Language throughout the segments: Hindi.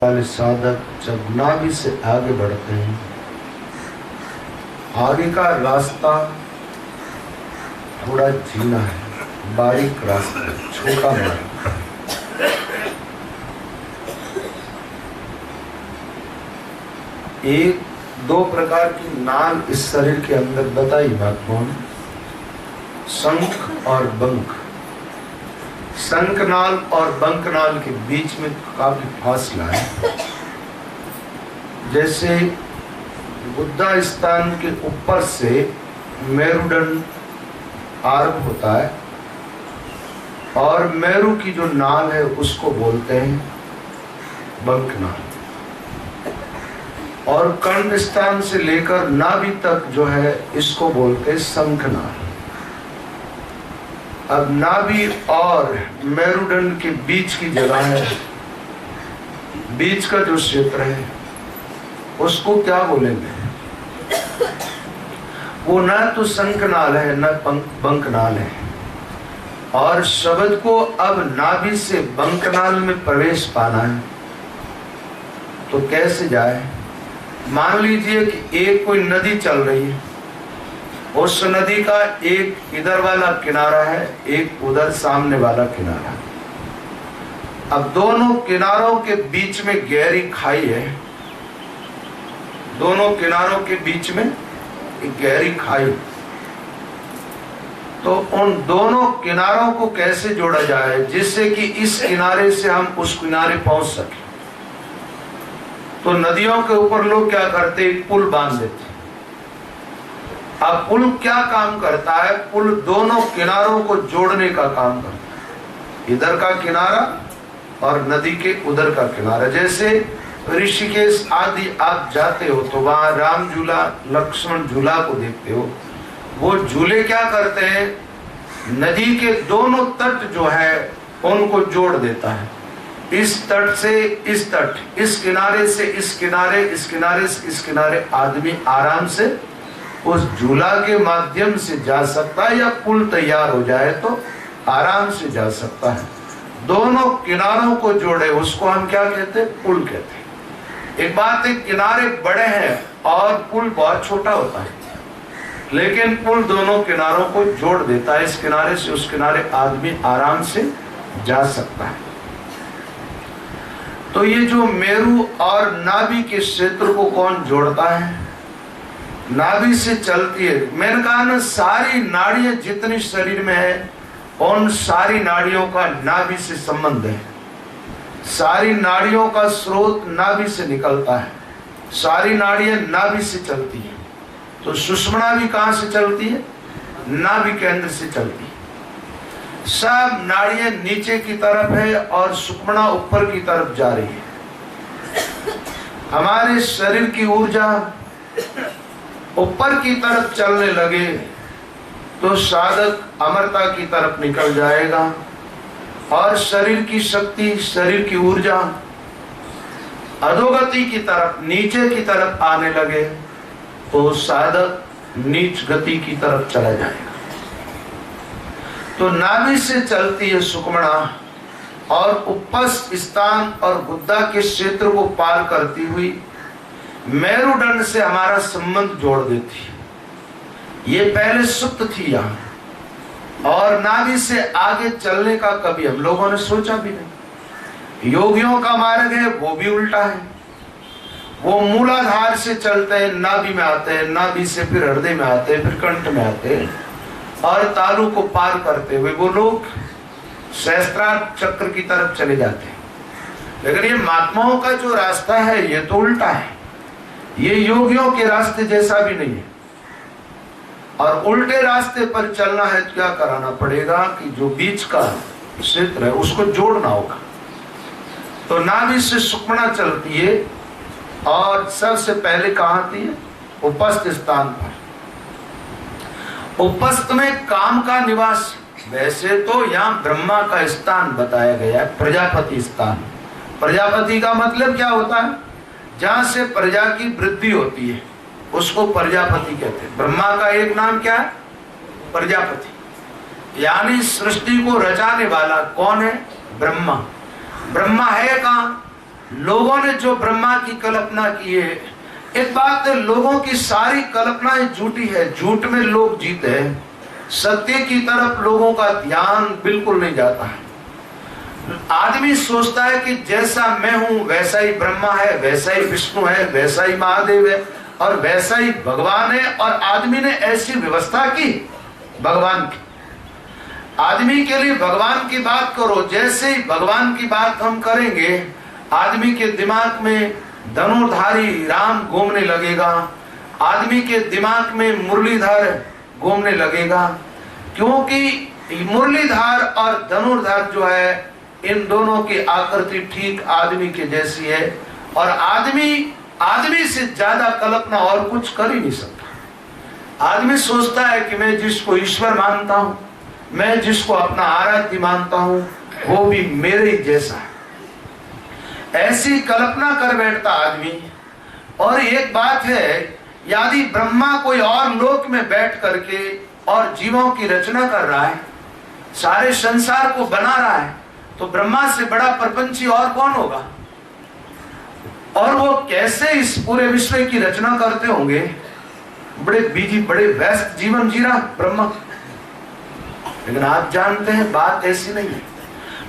वाले साधक जब नाभि से आगे बढ़ते हैं, आगे का रास्ता थोड़ा जीना है, बारीक रास्ता, छोटा मार्ग। एक दो प्रकार की नाल इस शरीर के अंदर बताई महात्माओं ने, शंख और बंक। शंखनाल और बंकनाल के बीच में काफी फासला है। जैसे बुद्धा स्थान के ऊपर से मेरुदंड आरंभ होता है और मेरु की जो नाल है उसको बोलते हैं बंकनाल, और कर्ण स्थान से लेकर नाभि तक जो है इसको बोलते हैं शंखनाल। अब नाभि और मेरुदंड के बीच की जगह है, बीच का जो क्षेत्र है उसको क्या बोलेंगे? वो ना तो शंखनाल है न बंकनाल है। और शब्द को अब नाभि से बंकनाल में प्रवेश पाना है तो कैसे जाए? मान लीजिए कि एक कोई नदी चल रही है, उस नदी का एक इधर वाला किनारा है, एक उधर सामने वाला किनारा। अब दोनों किनारों के बीच में गहरी खाई है, दोनों किनारों के बीच में एक गहरी खाई। तो उन दोनों किनारों को कैसे जोड़ा जाए जिससे कि इस किनारे से हम उस किनारे पहुंच सके? तो नदियों के ऊपर लोग क्या करते, एक पुल बांध देते। अब पुल क्या काम करता है? पुल दोनों किनारों को जोड़ने का काम करता है, इधर का किनारा और नदी के उधर का किनारा। जैसे ऋषिकेश आदि आप जाते हो तो वहां राम झूला, लक्ष्मण झूला को देखते हो। वो झूले क्या करते हैं, नदी के दोनों तट जो है उनको जोड़ देता है। इस तट से इस तट, इस किनारे से इस किनारे, इस किनारे से इस किनारे आदमी आराम से उस झूला के माध्यम से जा सकता है, या पुल तैयार हो जाए तो आराम से जा सकता है। दोनों किनारों को जोड़े उसको हम क्या कहते हैं? पुल कहते हैं। एक बात है, किनारे बड़े हैं और पुल बहुत छोटा होता है, लेकिन पुल दोनों किनारों को जोड़ देता है। इस किनारे से उस किनारे आदमी आराम से जा सकता है। तो ये जो मेरु और नाभि के क्षेत्र को कौन जोड़ता है? नाभि से चलती है। मैंने कहा ना, सारी नाड़ियां जितनी शरीर में है उन सारी नाड़ियों का नाभि से संबंध है। सारी नाड़ियों का स्रोत नाभि से निकलता है, सारी नाड़ियां नाभि से चलती है। तो सुषुम्ना भी कहां से चलती है? नाभि केंद्र से चलती है। सब नाड़ियां नीचे की तरफ है और सुषुम्ना ऊपर की तरफ जा रही है। हमारे शरीर की ऊर्जा ऊपर की तरफ चलने लगे तो साधक अमरता की तरफ निकल जाएगा, और शरीर की शक्ति, शरीर की ऊर्जा अधोगति की तरफ, नीचे की तरफ आने लगे तो साधक नीच गति की तरफ चला जाएगा। तो नाभि से चलती है सुषुम्ना और उपस्थ स्थान और गुद्दा के क्षेत्र को पार करती हुई मेरुदंड से हमारा संबंध जोड़ देती है। ये पहले सुप्त थी यहाँ, और नाभि से आगे चलने का कभी हम लोगों ने सोचा भी नहीं। योगियों का मार्ग है वो भी उल्टा है। वो मूलाधार से चलते हैं, नाभि में आते हैं, नाभि से फिर हृदय में आते हैं, फिर कंठ में आते हैं, और तालु को पार करते हुए वो लोग सहस्त्रार चक्र की तरफ चले जाते हैं। लेकिन ये महात्माओं का जो रास्ता है ये तो उल्टा है, ये योगियों के रास्ते जैसा भी नहीं है। और उल्टे रास्ते पर चलना है तो क्या कराना पड़ेगा कि जो बीच का क्षेत्र है उसको जोड़ना होगा। तो नाभि से सुषुम्ना चलती है और सबसे पहले कहां आती है? उपस्थ स्थान पर। उपस्थ में काम का निवास। वैसे तो यहाँ ब्रह्मा का स्थान बताया गया है, प्रजापति स्थान। प्रजापति का मतलब क्या होता है? जहां से प्रजा की वृद्धि होती है उसको प्रजापति कहते हैं। ब्रह्मा का एक नाम क्या है? प्रजापति। यानी सृष्टि को रचाने वाला कौन है? ब्रह्मा। ब्रह्मा है कहाँ? लोगों ने जो ब्रह्मा की कल्पना की है, एक बात है, लोगों की सारी कल्पनाएं झूठी है, झूठ में लोग जीते हैं, सत्य की तरफ लोगों का ध्यान बिल्कुल नहीं जाता है। आदमी सोचता है कि जैसा मैं हूं वैसा ही ब्रह्मा है, वैसा ही विष्णु है, वैसा ही महादेव है और वैसा ही भगवान है, और आदमी ने ऐसी व्यवस्था की भगवान की। आदमी के लिए भगवान की बात करो, जैसे ही भगवान की बात हम करेंगे आदमी के दिमाग में धनुर्धारी राम घूमने लगेगा, आदमी के दिमाग में मुरलीधर घूमने लगेगा, क्योंकि मुरलीधर और धनुर्धर जो है इन दोनों की आकृति ठीक आदमी के जैसी है, और आदमी से ज्यादा कल्पना और कुछ कर ही नहीं सकता। आदमी सोचता है कि मैं जिसको ईश्वर मानता हूं, मैं जिसको अपना आराध्य मानता हूं, वो भी मेरे ही जैसा है, ऐसी कल्पना कर बैठता आदमी। और एक बात है, यदि ब्रह्मा कोई और लोक में बैठ करके और जीवों की रचना कर रहा है, सारे संसार को बना रहा है, तो ब्रह्मा से बड़ा प्रपंची और कौन होगा? और वो कैसे इस पूरे विश्व की रचना करते होंगे? बड़े बिजी, बड़े व्यस्त जीवन जी रहा ब्रह्मा। लेकिन आप जानते हैं बात ऐसी नहीं है।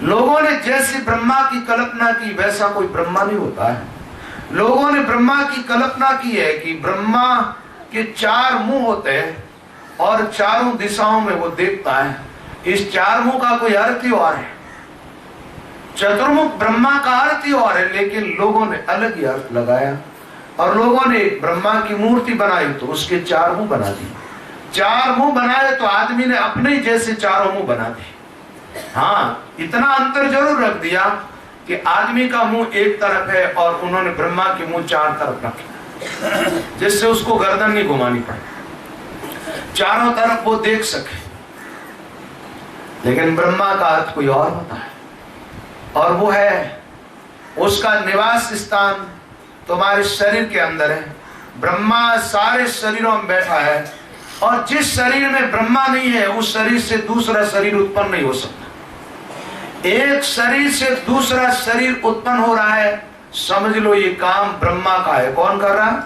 लोगों ने जैसी ब्रह्मा की कल्पना की वैसा कोई ब्रह्मा नहीं होता है। लोगों ने ब्रह्मा की कल्पना की है कि ब्रह्मा के 4 मुंह होते हैं और चारों दिशाओं में वो देखता है। इस 4 मुंह का कोई अर्थ ही और है, चतुर्मुख ब्रह्मा का अर्थ ही और है, लेकिन लोगों ने अलग ही अर्थ लगाया और लोगों ने ब्रह्मा की मूर्ति बनाई तो उसके 4 मुंह बना दिए। 4 मुंह बनाए तो आदमी ने अपने जैसे 4 मुंह बना दिए। हाँ, इतना अंतर जरूर रख दिया कि आदमी का मुंह एक तरफ है और उन्होंने ब्रह्मा के मुंह 4 तरफ रखे, जिससे उसको गर्दन नहीं घुमानी पड़े, चारों तरफ वो देख सके। लेकिन ब्रह्मा का अर्थ कोई और होता है, और वो है उसका निवास स्थान तुम्हारे शरीर के अंदर है। ब्रह्मा सारे शरीरों में बैठा है, और जिस शरीर में ब्रह्मा नहीं है उस शरीर से दूसरा शरीर उत्पन्न नहीं हो सकता। एक शरीर से दूसरा शरीर उत्पन्न हो रहा है, समझ लो ये काम ब्रह्मा का है। कौन कर रहा है?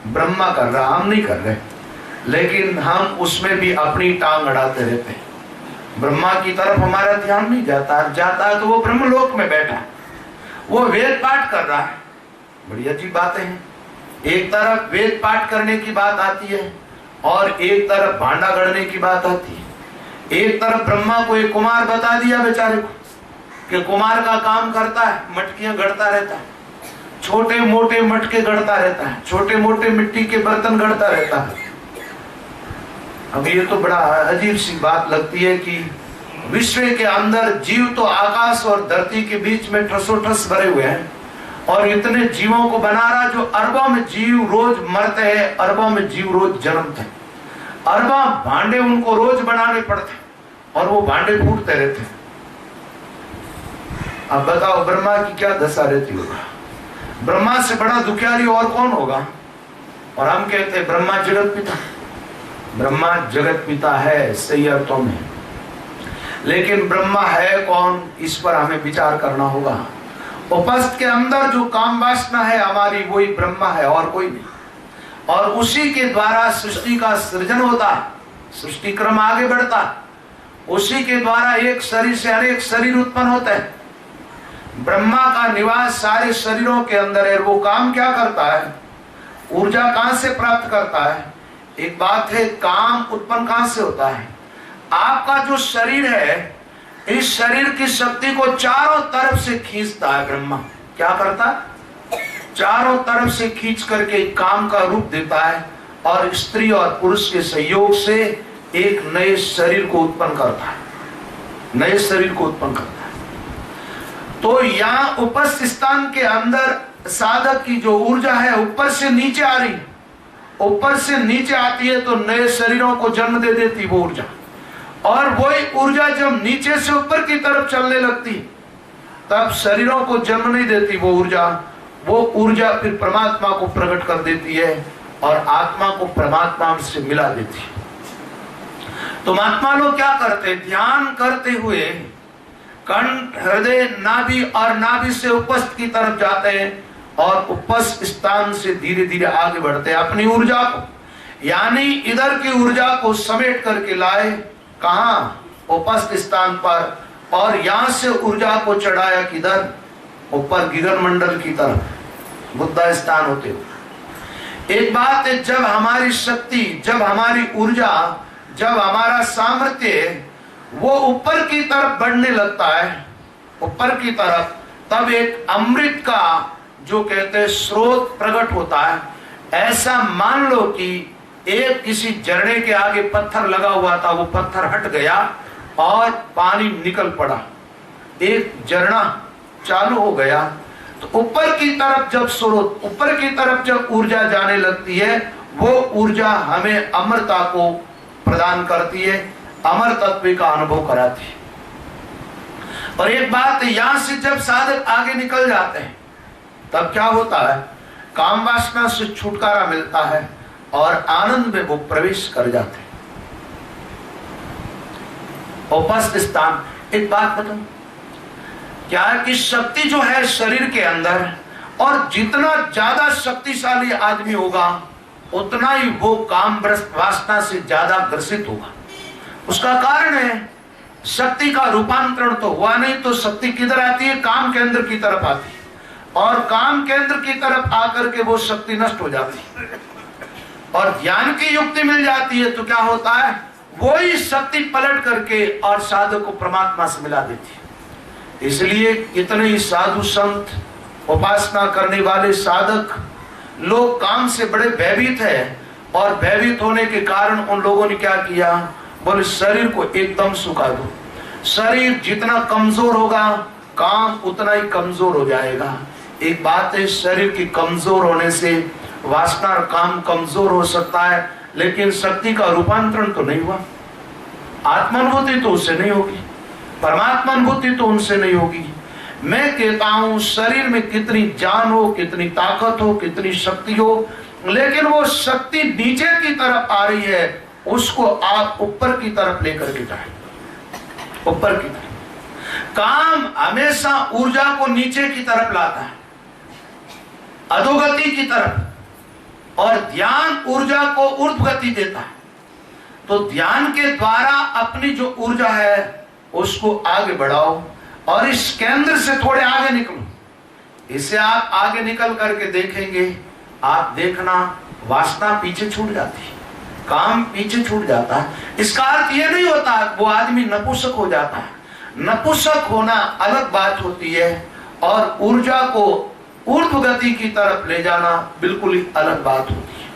ब्रह्मा कर रहा, हम नहीं कर रहे। लेकिन हम उसमें भी अपनी टांग अड़ाते रहते हैं। ब्रह्मा की तरफ हमारा ध्यान नहीं जाता है तो वो ब्रह्मलोक में बैठा है, वो वेद पाठ कर रहा है। बड़ी अजीब बातें हैं। एक तरफ वेद पाठ करने की बात आती है और एक तरफ भांडा गढ़ने की बात आती है। एक तरफ ब्रह्मा को एक कुमार बता दिया बेचारे को कि कुमार का काम करता है, मटकियां गढ़ता रहता है, छोटे मोटे मटके गढ़ता रहता है, छोटे मोटे मिट्टी के बर्तन गढ़ता रहता है। अब ये तो बड़ा अजीब सी बात लगती है कि विश्व के अंदर जीव तो आकाश और धरती के बीच में ठसोठस भरे हुए हैं, और इतने जीवों को बना रहा जो अरबों में जीव रोज मरते हैं, अरबों में जीव रोज जन्मते हैं, अरबों भांडे उनको रोज बनाने पड़ते और वो भांडे फूटते रहते हैं। अब बताओ ब्रह्मा की क्या दशा रहती होगा? ब्रह्मा से बड़ा दुखियारी और कौन होगा? और हम कहते हैं ब्रह्मा जगत पिता। ब्रह्मा जगत पिता है सही अर्थों में, लेकिन ब्रह्मा है कौन, इस पर हमें विचार करना होगा। उपस्थ के अंदर जो काम वासना है हमारी, वही ब्रह्मा है और कोई नहीं। और उसी के द्वारा सृष्टि का सृजन होता है, सृष्टि क्रम आगे बढ़ता है। उसी के द्वारा एक शरीर से अनेक शरीर उत्पन्न होते हैं। ब्रह्मा का निवास सारे शरीरों के अंदर है। वो काम क्या करता है? ऊर्जा कहां से प्राप्त करता है? एक बात है, काम उत्पन्न कहां से होता है? आपका जो शरीर है, इस शरीर की शक्ति को चारों तरफ से खींचता है ब्रह्मा। क्या करता है? चारों तरफ से खींच करके काम का रूप देता है, और स्त्री और पुरुष के सहयोग से एक नए शरीर को उत्पन्न करता है, नए शरीर को उत्पन्न करता है। तो यहाँ उपस्थ स्थान के अंदर साधक की जो ऊर्जा है ऊपर से नीचे आ रही, ऊपर से नीचे आती है तो नए शरीरों को जन्म दे देती वो ऊर्जा। और वही ऊर्जा जब नीचे से ऊपर की तरफ चलने लगती तब शरीरों को जन्म नहीं देती वो ऊर्जा फिर परमात्मा को प्रकट कर देती है और आत्मा को परमात्मा से मिला देती है। तो महात्मा लोग क्या करते? ध्यान करते हुए कंठ, हृदय, नाभि और नाभि से उपस्थ की तरफ जाते हैं और उपस्थ स्थान से धीरे धीरे आगे बढ़ते हैं। अपनी ऊर्जा को, यानी इधर की ऊर्जा को समेट करके लाए कहां? उपस्थ स्थान पर, और यहां से ऊर्जा को चढ़ाया किधर? ऊपर गिगन मंडल की तरफ, बुद्धा स्थान होते हुए। एक बात है, जब हमारी शक्ति, जब हमारी ऊर्जा, जब हमारा सामर्थ्य वो ऊपर की तरफ बढ़ने लगता है, ऊपर की तरफ, तब एक अमृत का जो कहते हैं स्रोत प्रकट होता है। ऐसा मान लो कि एक किसी झरने के आगे पत्थर लगा हुआ था, वो पत्थर हट गया और पानी निकल पड़ा, एक झरना चालू हो गया। तो ऊपर की तरफ जब स्रोत, ऊपर की तरफ जब ऊर्जा जाने लगती है, वो ऊर्जा हमें अमरता को प्रदान करती है, अमर तत्व का अनुभव कराती है। और एक बात है, यहां से जब साधक आगे निकल जाते हैं तब क्या होता है? काम वासना से छुटकारा मिलता है और आनंद में वो प्रवेश कर जाते हैं। उपस्थ स्थान, एक बात बताऊं, क्या है कि शक्ति जो है शरीर के अंदर, और जितना ज्यादा शक्तिशाली आदमी होगा उतना ही वो काम वासना से ज्यादा ग्रसित होगा। उसका कारण है शक्ति का रूपांतरण तो हुआ नहीं, तो शक्ति किधर आती है? काम केंद्र की तरफ आती है, और काम केंद्र की तरफ आकर के वो शक्ति नष्ट हो जाती है और ध्यान की युक्ति मिल जाती है। तो क्या होता है? वही शक्ति पलट करके और साधक को परमात्मा से मिला देती है। इसलिए इतने ही साधु संत, उपासना करने वाले साधक लोग काम से बड़े भयभीत है, और भयभीत होने के कारण उन लोगों ने क्या किया? बोले शरीर को एकदम सुखा दो। शरीर जितना कमजोर होगा काम उतना ही कमजोर हो जाएगा। एक बात है, शरीर की कमजोर होने से वासना और काम कमजोर हो सकता है, लेकिन शक्ति का रूपांतरण तो नहीं हुआ। आत्मानुभूति तो उससे नहीं होगी, परमात्मा अनुभूति तो उनसे नहीं होगी। मैं कहता हूं शरीर में कितनी जान हो, कितनी ताकत हो, कितनी शक्ति हो, लेकिन वो शक्ति नीचे की तरफ आ रही है, उसको आप ऊपर की तरफ लेकर के जाए, ऊपर की तरफ। काम हमेशा ऊर्जा को नीचे की तरफ लाता है, अधोगति की तरफ, और ध्यान ऊर्जा को ऊर्ध्व गति देता है। तो ध्यान के द्वारा अपनी जो ऊर्जा है उसको आगे बढ़ाओ और इस केंद्र से थोड़े आगे निकलो। इससे आप आगे निकल करके देखेंगे, आप देखना वासना पीछे छूट जाती है, काम पीछे छूट जाता है। इसका अर्थ ये नहीं होता वो आदमी नपुंसक हो जाता है। नपुंसक होना अलग बात होती है और ऊर्जा को ऊर्ध्व गति की तरफ ले जाना बिल्कुल ही अलग बात होती है।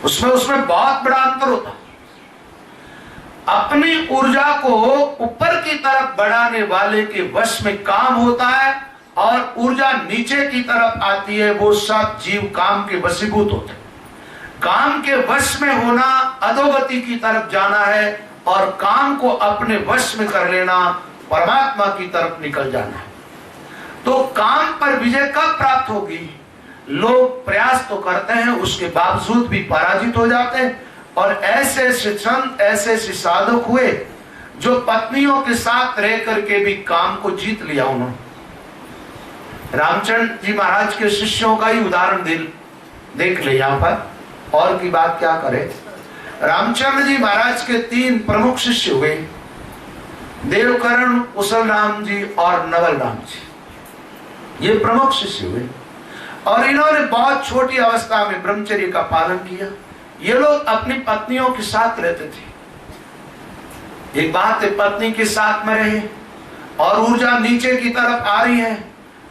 उसमें बहुत बड़ा अंतर होता है। अपनी ऊर्जा को ऊपर की तरफ बढ़ाने वाले के वश में काम होता है, और ऊर्जा नीचे की तरफ आती है, वो सब जीव काम के वशीभूत होते हैं। काम के वश में होना अधोगति की तरफ जाना है, और काम को अपने वश में कर लेना परमात्मा की तरफ निकल जाना है। तो काम पर विजय कब प्राप्त होगी? लोग प्रयास तो करते हैं, उसके बावजूद भी पराजित हो जाते हैं। और ऐसे ऐसे संत, ऐसे ऐसे साधक हुए जो पत्नियों के साथ रह करके भी काम को जीत लिया उन्होंने। रामचंद्र जी महाराज के शिष्यों का ही उदाहरण देख ले यहाँ पर, और की बात क्या करें। रामचंद्र जी महाराज के 3 प्रमुख शिष्य हुए, देवकर्ण, कुशल राम जी और नवल राम जी। ये प्रमुख शिष्य हुए और इन्होंने बहुत छोटी अवस्था में ब्रह्मचर्य का पालन किया। ये लोग अपनी पत्नियों के साथ रहते थे। एक बात है, पत्नी के साथ में रहे और ऊर्जा नीचे की तरफ आ रही है,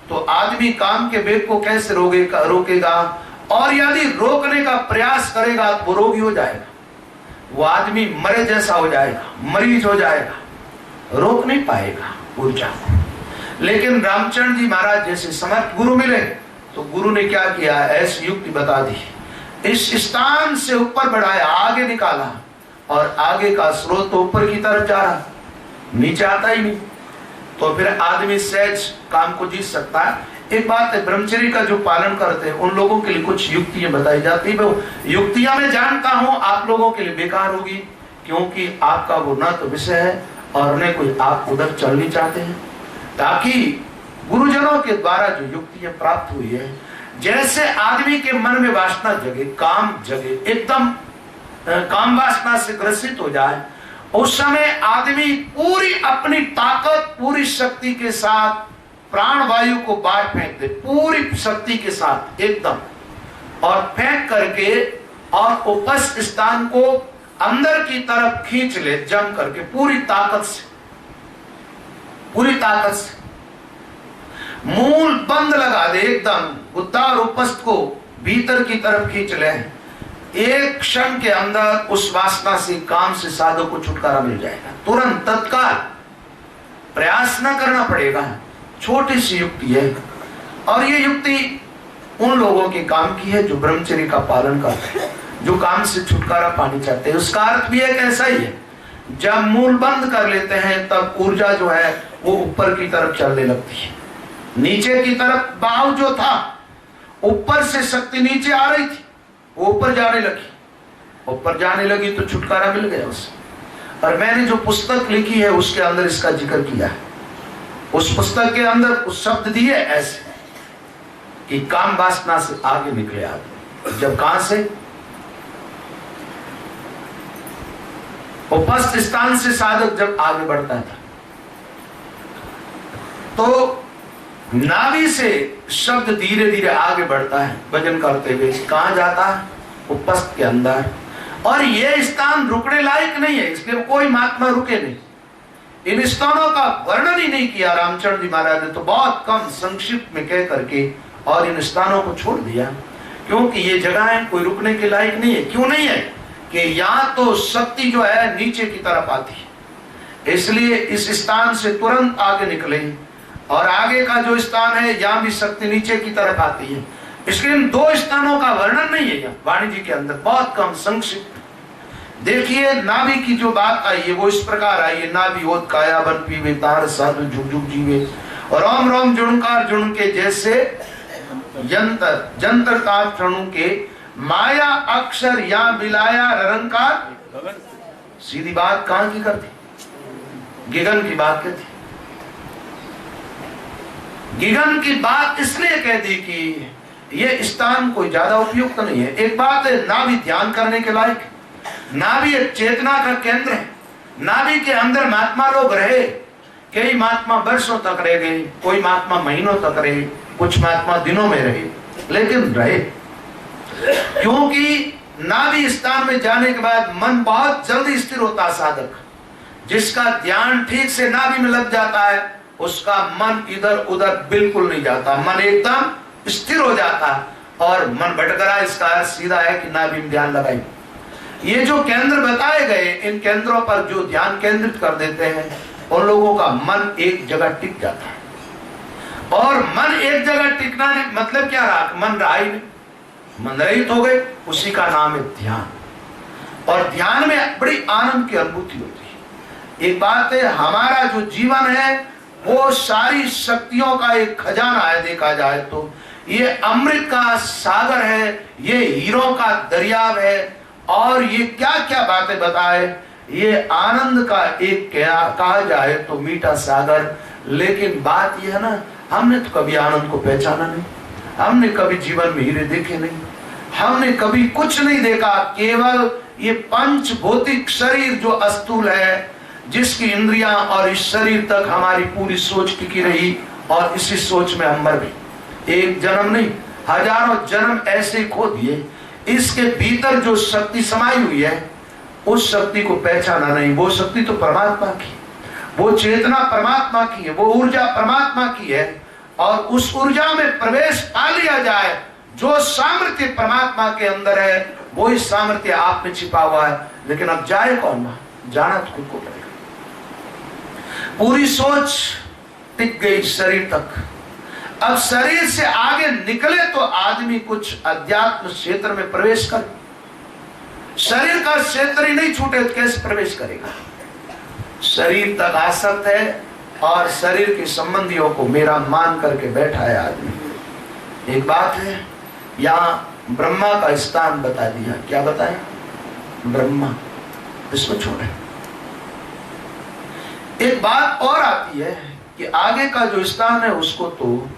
तो आदमी काम के वेग को कैसे रोकेगा, और यदि रोकने का प्रयास करेगा तो वो रोगी हो जाएगा, वो आदमी मरे जैसा हो जाएगा, मरीज हो जाएगा, रोक नहीं पाएगा ऊर्जा को। लेकिन रामचंद्र जी महाराज जैसे समर्थ गुरु मिले, तो गुरु ने क्या किया, ऐसी युक्ति बता दी, इस स्थान से ऊपर बढ़ाया, आगे निकाला, और आगे का स्रोत तो ऊपर की तरफ जा रहा, नीचे आता ही नहीं। तो फिर आदमी सहज काम को जीत सकता है। एक बात है, ब्रह्मचर्य का जो पालन करते हैं उन लोगों के लिए कुछ युक्तियां बताई जाती है। वो युक्तियां मैं जानता हूं आप लोगों के लिए बेकार होगी, क्योंकि आपका वो न तो विषय है और उन्हें कोई आप उधर चल नहीं चाहते हैं, ताकि गुरुजनों के द्वारा जो युक्तियां प्राप्त हुई है, जैसे आदमी के मन में वासना जगे, काम जगे, एकदम काम वासना से ग्रसित हो जाए, उस समय आदमी पूरी अपनी ताकत, पूरी शक्ति के साथ प्राण वायु को बाहर फेंक दे, पूरी शक्ति के साथ एकदम, और फेंक करके और उपस्थ स्थान को अंदर की तरफ खींच ले, जम करके पूरी ताकत से, पूरी ताकत से मूल बंद लगा दे, एकदम बुद्धा और उपस्थ को भीतर की तरफ खींच ले। एक क्षण के अंदर उस वासना से, काम से साधक को छुटकारा मिल जाएगा, तुरंत, तत्काल, प्रयास न करना पड़ेगा। छोटी सी युक्ति है, और ये युक्ति उन लोगों के काम की है जो ब्रह्मचर्य का पालन करते हैं, जो काम से छुटकारा पानी चाहते हैं। उसका अर्थ भी एक ऐसा ही है, जब मूल बंद कर लेते हैं तब ऊर्जा जो है वो ऊपर की तरफ चलने लगती है। नीचे की तरफ भाव जो था, ऊपर से शक्ति नीचे आ रही थी, वो ऊपर जाने लगी, ऊपर जाने लगी तो छुटकारा मिल गया उसे। और मैंने जो पुस्तक लिखी है उसके अंदर इसका जिक्र किया है। उस पुस्तक के अंदर उस शब्द दिए ऐसे कि काम वासना से आगे निकले आदमी। जब कहां से? उपस्थ स्थान से साधक जब आगे बढ़ता था, तो नाभि से शब्द धीरे धीरे आगे बढ़ता है, भजन करते हुए कहां जाता है? उपस्थ के अंदर। और यह स्थान रुकने लायक नहीं है, इसलिए कोई महात्मा रुके नहीं। इन स्थानों का वर्णन ही नहीं किया रामचंद्र जी महाराज ने, तो बहुत कम संक्षिप्त में कह करके और इन स्थानों को छोड़ दिया, क्योंकि ये जगहें कोई रुकने के लायक नहीं है। क्यों नहीं है? कि यहाँ तो शक्ति जो है नीचे की तरफ आती है, इसलिए इस स्थान से तुरंत आगे निकले। और आगे का जो स्थान है, यहाँ भी शक्ति नीचे की तरफ आती है, इसलिए इन दो स्थानों का वर्णन नहीं है यहाँ वाणी जी के अंदर, बहुत कम, संक्षिप्त। देखिए, नाभि की जो बात आई है वो इस प्रकार आई है, नाभि ओत काया बन पीवे, तार साधु झुक झुक जीवे, और ओम रोम जुणकार जुण के जैसे यंत्र जंत्र का प्रणु के, माया अक्षर या मिलाया रंकार। सीधी बात कहां की करती? गिगन की बात कहती। गिगन की बात इसलिए कह दी कि ये स्थान कोई ज्यादा उपयुक्त नहीं है। एक बात है, नाभि ध्यान करने के लायक, नाभि एक चेतना का केंद्र है। नाभि के अंदर महात्मा लोग रहे, कई महात्मा वर्षों तक रह गए, कोई महात्मा महीनों तक रहे, कुछ महात्मा दिनों में रहे, लेकिन रहे। क्योंकि नाभि स्थान में जाने के बाद मन बहुत जल्दी स्थिर होता है। साधक जिसका ध्यान ठीक से नाभि में लग जाता है, उसका मन इधर उधर बिल्कुल नहीं जाता, मन एकदम स्थिर हो जाता है। और मन भटक रहा, इसका अर्थ सीधा है कि नाभि में ध्यान लगाए। ये जो केंद्र बताए गए, इन केंद्रों पर जो ध्यान केंद्रित कर देते हैं, उन लोगों का मन एक जगह टिक जाता है। और मन एक जगह टिकना मतलब क्या रहा? मन रहा ही नहीं, मन रहित हो गए, उसी का नाम है ध्यान। और ध्यान में बड़ी आनंद की अनुभूति होती है। एक बात है, हमारा जो जीवन है वो सारी शक्तियों का एक खजाना है। देखा जाए तो ये अमृत का सागर है, ये हीरों का दरियाव है, और ये क्या क्या बातें बताए, ये आनंद का एक क्या कहा जाए तो मीठा सागर। लेकिन बात यह है ना, हमने तो कभी आनंद को पहचाना नहीं, हमने कभी जीवन में हीरे देखे नहीं, हमने कभी कुछ नहीं देखा। केवल ये पंच भौतिक शरीर जो अस्थूल है, जिसकी इंद्रियां और इस शरीर तक हमारी पूरी सोच टिकी रही, और इसी सोच में हम मर गए। एक जन्म नहीं, हजारों जन्म ऐसे खो दिए। इसके भीतर जो शक्ति समाई हुई है, उस शक्ति को पहचाना नहीं। वो शक्ति तो परमात्मा की, वो चेतना परमात्मा की है, वो ऊर्जा परमात्मा की है। और उस ऊर्जा में प्रवेश पा लिया जाए, जो सामर्थ्य परमात्मा के अंदर है, वो ही सामर्थ्य आप में छिपा हुआ है। लेकिन अब जाए कौन? जाना तो खुद को पड़ेगा। पूरी सोच टिक गई शरीर तक। अब शरीर से आगे निकले तो आदमी कुछ अध्यात्म क्षेत्र में प्रवेश करे। शरीर का क्षेत्र ही नहीं छूटे तो कैसे प्रवेश करेगा? शरीर तक आसक्त है और शरीर के संबंधियों को मेरा मान करके बैठा है आदमी। एक बात है, यहाँ ब्रह्मा का स्थान बता दिया। क्या बताया? ब्रह्मा, इसको छोड़े। एक बात और आती है कि आगे का जो स्थान है उसको तो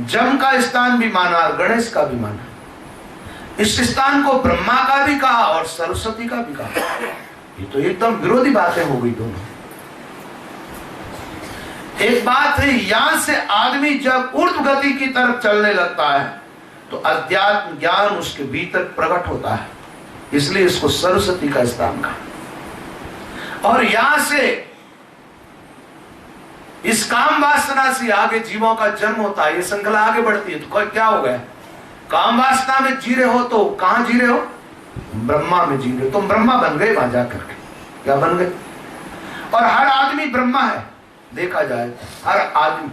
जम का स्थान भी माना और गणेश का भी माना। इस स्थान को ब्रह्मा का भी कहा और सरस्वती का भी कहा। ये तो एकदम विरोधी बातें हो गई दोनों। एक बात है, यहां से आदमी जब ऊर्ध्व गति की तरफ चलने लगता है तो अध्यात्म ज्ञान उसके भीतर प्रकट होता है, इसलिए इसको सरस्वती का स्थान कहा। और यहां से इस काम वासना से आगे जीवों का जन्म होता है, ये श्रृंखला आगे बढ़ती है। तो क्या हो गया, काम वासना में जी रहे हो तो कहां जी रहे हो, ब्रह्मा में जी रहे हो। तुम ब्रह्मा बन गए वहां जाकर के, क्या बन गए। और हर आदमी ब्रह्मा है, देखा जाए हर आदमी।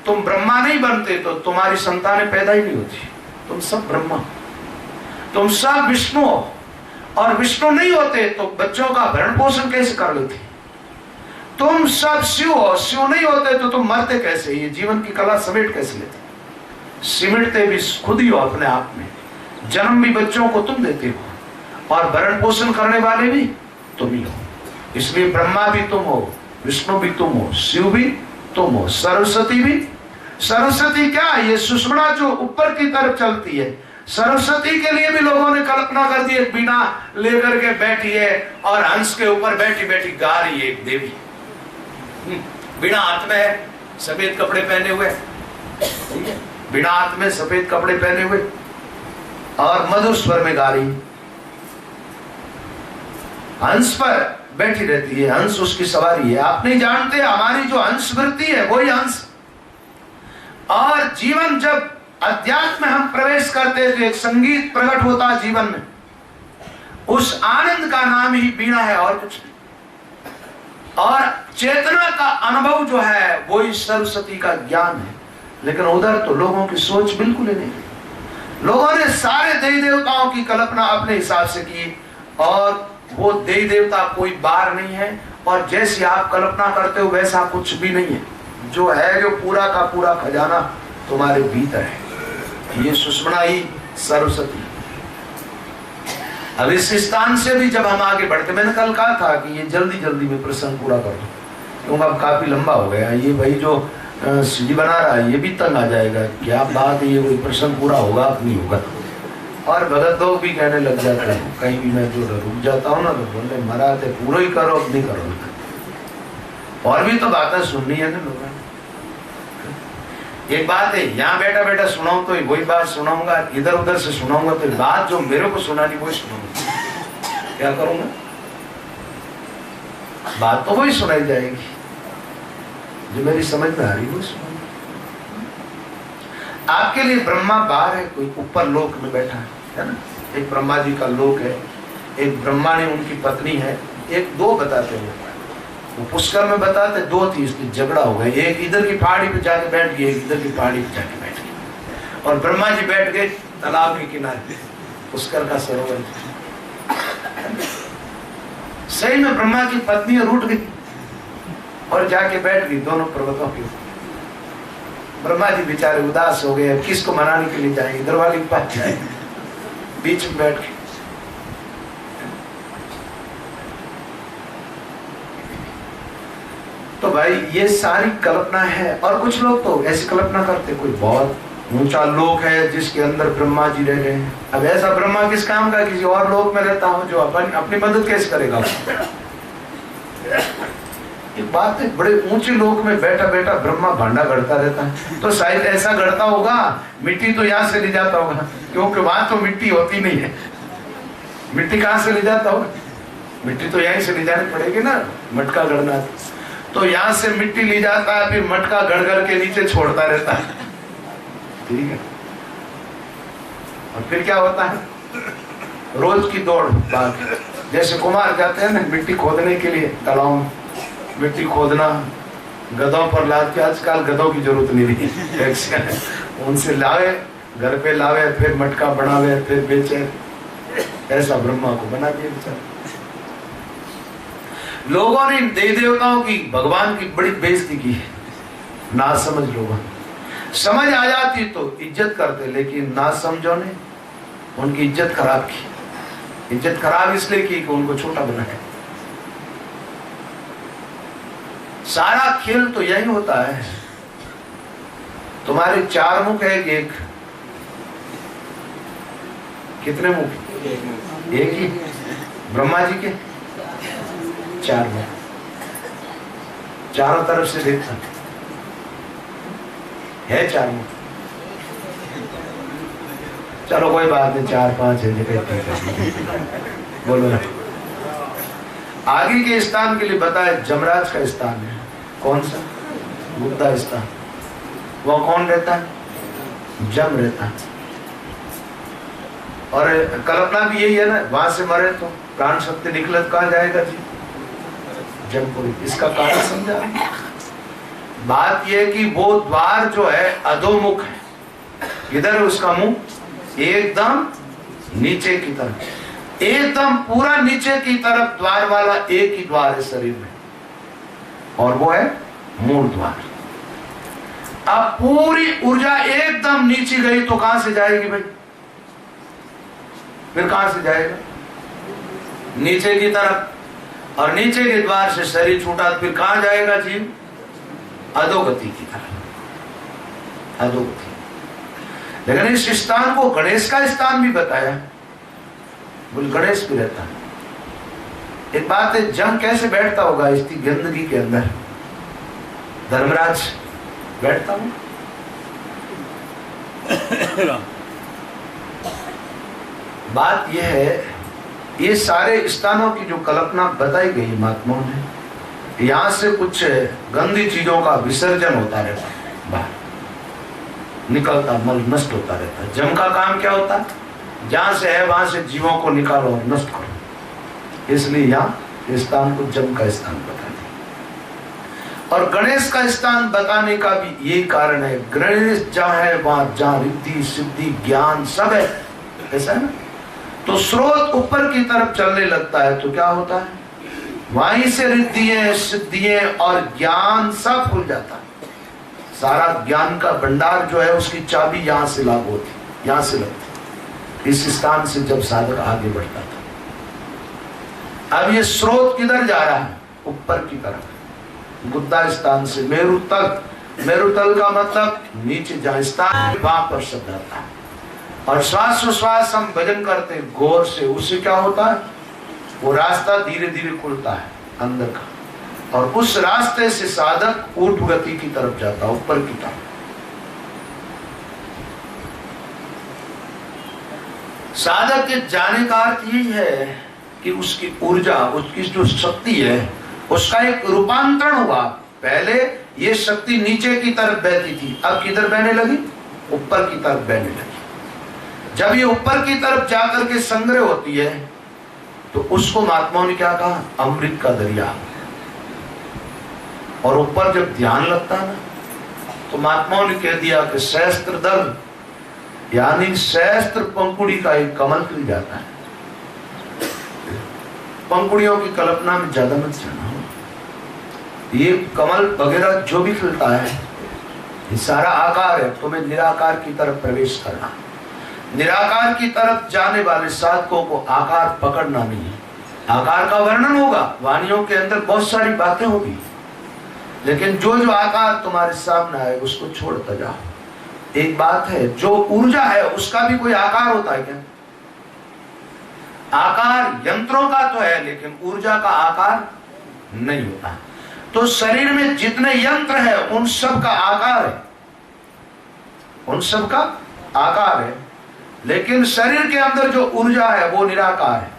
तुम ब्रह्मा नहीं बनते तो तुम्हारी संतानें पैदा ही नहीं होती। तुम सब ब्रह्मा, तुम सब विष्णु हो। और विष्णु नहीं होते तो बच्चों का भरण पोषण कैसे कर लेते। तुम सब शिव हो, शिव नहीं होते तो तुम मरते कैसे, ये जीवन की कला समेट कैसे लेते। सिमटते भी खुद ही हो अपने आप में, जन्म भी बच्चों को तुम देते हो और भरण पोषण करने वाले भी तुम ही हो। इसलिए ब्रह्मा भी तुम हो, विष्णु भी तुम हो, शिव भी तुम हो, सरस्वती भी। सरस्वती क्या, ये सुषुम्ना जो ऊपर की तरफ चलती है, सरस्वती के लिए भी लोगों ने कल्पना कर दी, एक बीना लेकर के बैठी है और हंस के ऊपर बैठी बैठी गा रही है एक देवी। बिना हाथ में है, सफेद कपड़े पहने हुए, बिना हाथ में सफेद कपड़े पहने हुए और मधुर स्वर में गा रही। हंस पर बैठी रहती है, हंस उसकी सवारी है। आप नहीं जानते हमारी जो हंस वृत्ति है वही हंस। और जीवन जब अध्यात्म में हम प्रवेश करते हैं तो एक संगीत प्रकट होता है जीवन में, उस आनंद का नाम ही बीणा है और कुछ नहीं। और चेतना का अनुभव जो है वो ही सरस्वती का ज्ञान है। लेकिन उधर तो लोगों की सोच बिल्कुल ही नहीं। लोगों ने सारे देवी देवताओं की कल्पना अपने हिसाब से की और वो देवी देवता कोई बार नहीं है और जैसी आप कल्पना करते हो वैसा कुछ भी नहीं है। जो है जो पूरा का पूरा खजाना तुम्हारे भीतर है, ये सुषुम्ना ही सरस्वती। अब इस स्थान से भी जब हम आगे बढ़ते, मैंने कल कहा था कि ये जल्दी जल्दी में प्रसंग पूरा कर दो क्योंकि अब काफी लंबा हो गया। ये भाई जो सीढ़ी बना रहा है ये भी तंग आ जाएगा, क्या बात है, ये कोई प्रसंग पूरा होगा नहीं होगा। और भगत लोग भी कहने लग जाते हैं, कहीं भी मैं जो रुक जाता हूँ ना तो बोले महाराज पूरा ही करो, अब नहीं करो। और भी तो बातें सुननी है ना लोगों। एक बात है, यहाँ बैठा बैठा सुनाऊं तो वही बात सुनाऊंगा, इधर उधर से सुनाऊंगा तो बात जो मेरे को सुनानी वही सुनाऊंगा। क्या करूंगा, बात तो वही सुनाई जाएगी जो मेरी समझ में आ रही वो सुनाऊंगा। आपके लिए ब्रह्मा बाहर है, कोई ऊपर लोक में बैठा है ना। एक ब्रह्मा जी का लोक है, एक ब्रह्मा ने उनकी पत्नी है, एक दो बताते हैं वो पुष्कर में बताते, दो थी इसलिए झगड़ा हो गया। एक इधर की पहाड़ी पे जाके बैठ गई, एक इधर की पहाड़ी पे जाके बैठ गई और ब्रह्मा जी बैठ गए तालाब के किनारे, पुष्कर का सरोवर। सही में ब्रह्मा की पत्नी रूठ गई और जाके बैठ गई दोनों पर्वतों के ऊपर। ब्रह्मा जी बेचारे उदास हो गए, किसको मनाने के लिए जाएंगे, इधर वाले के पास जाएंगे, बीच में बैठ के। तो भाई ये सारी कल्पना है। और कुछ लोग तो ऐसी कल्पना करते, कोई बहुत ऊंचा लोक है जिसके अंदर ब्रह्मा जी रह रहे हैं। अब ऐसा ब्रह्मा किस काम का, किसी और लोक में रहता हो जो अपनी मदद कैसे करेगा। एक बात है, बड़े ऊंचे लोक में बैठा बैठा ब्रह्मा भांडा गढ़ता रहता है, तो शायद ऐसा गढ़ता होगा मिट्टी तो यहाँ से ले जाता होगा, क्योंकि वहां तो मिट्टी होती नहीं है। मिट्टी कहाँ से ले जाता होगा, मिट्टी तो यहीं से ले जानी पड़ेगी ना, मटका गढ़ना। तो यहाँ से मिट्टी ले जाता है, फिर मटका गढ़ गढ़ के नीचे छोड़ता रहता है, ठीक है। और फिर क्या होता है, रोज की दौड़ बात, जैसे कुमार जाते हैं ना मिट्टी खोदने के लिए तालाब में, मिट्टी खोदना, गधों पर लाद के, आजकल गधों की जरूरत नहीं रही, उनसे लावे, घर पे लावे, फिर मटका बनावे, फिर बेचे। ऐसा ब्रह्मा को बना दिया बेचारा। लोगों ने देवी देवताओं की, भगवान की बड़ी बेइज्जती की है। ना समझ लोगों, समझ आ जाती तो इज्जत करते, लेकिन ना समझो ने उनकी इज्जत खराब की। इज्जत खराब इसलिए की कि उनको छोटा बनाया। सारा खेल तो यही होता है। तुम्हारे 4 मुख है कि एक? कितने मुख? एक ही। ब्रह्मा जी के 4 मुख, चारों तरफ से देखता है 4 मुख। चलो कोई बात नहीं, 4-5 है। बोलो ना। आगे के स्थान के लिए बताए, जमराज का स्थान है। कौन सा? गुप्ता स्थान। वो कौन रहता है? जम रहता है। और कल्पना भी यही है ना, वहां से मरे तो प्राण शक्ति निकले तो कहा जाएगा जी? जमपुरी। इसका कारण समझा? बात यह कि वो द्वार जो है अधोमुख है। इधर उसका मुंह एकदम नीचे की तरफ, एकदम पूरा नीचे की तरफ द्वार वाला एक ही द्वार है शरीर में, और वो है मूल द्वार। अब पूरी ऊर्जा एकदम नीचे गई तो कहां से जाएगी भाई? फिर कहां से जाएगा? नीचे की तरफ। और नीचे के द्वार से शरीर छूटा तो फिर कहां जाएगा जीव? अधोगति की तरफ, अधोगति। लेकिन इस स्थान को गणेश का स्थान भी बताया। बोल गणेश भी रहता है। एक बात है, जम कैसे बैठता होगा इसकी गंदगी के अंदर? धर्मराज बैठता हूं। बात यह है, ये सारे स्थानों की जो कल्पना बताई गई महात्माओं ने, यहां से कुछ गंदी चीजों का विसर्जन होता रहता है, बाहर निकलता, मल नष्ट होता रहता है। जम का काम क्या होता है? जहां से है वहां से जीवों को निकालो और नष्ट करो। इसलिए यहाँ स्थान को जम का स्थान बता दिया। और गणेश का स्थान बताने का भी यही कारण है। गणेश जहाँ है वहां जहाँ रिद्धि सिद्धि ज्ञान सब है, ऐसा है ना। तो स्रोत ऊपर की तरफ चलने लगता है तो क्या होता है? वहीं से रिद्धियां सिद्धियां और ज्ञान सब खुल जाता है। सारा ज्ञान का भंडार जो है उसकी चाबी यहां से लागू होती, यहां से लगती। इस स्थान से जब साधक आगे बढ़ता था। अब ये स्रोत किधर जा रहा है? ऊपर की तरफ, गुद्दा स्थान से मेरु तक। मेरु तल का मतलब नीचे जहां स्थान वहां पर शब्द आता है। और श्वास श्वास हम भजन करते गौर से, उससे क्या होता है? वो रास्ता धीरे धीरे खुलता है अंदर का, और उस रास्ते से साधक ऊर्ध्व गति की तरफ जाता है, ऊपर की तरफ। साधक के जाने का अर्थ यही है कि उसकी ऊर्जा, उसकी जो शक्ति है, उसका एक रूपांतरण हुआ। पहले ये शक्ति नीचे की तरफ बहती थी, अब किधर बहने लगी? ऊपर की तरफ बहने लगी। जब ये ऊपर की तरफ जाकर के संग्रह होती है तो उसको महात्माओं ने क्या कहा? अमृत का दरिया। और ऊपर जब ध्यान लगता है ना तो महात्माओं ने कह दिया कि सहस्त्र दल, यानी सहस्त्र पंखुड़ी का एक कमल खिल जाता है। पंखुड़ियों की कल्पना में ज्यादा मत जाना। ये कमल वगैरह जो भी खिलता है ये सारा आकार है। तुम्हें निराकार की तरफ प्रवेश करना। निराकार की तरफ जाने वाले साधकों को आकार पकड़ना नहीं है। आकार का वर्णन होगा, वाणियों के अंदर बहुत सारी बातें होगी, लेकिन जो जो आकार तुम्हारे सामने आए उसको छोड़ता जाओ। एक बात है, जो ऊर्जा है उसका भी कोई आकार होता है क्या? आकार यंत्रों का तो है, लेकिन ऊर्जा का आकार नहीं होता। तो शरीर में जितने यंत्र है उन सब का आकार है, उन सब का आकार है, लेकिन शरीर के अंदर जो ऊर्जा है वो निराकार है।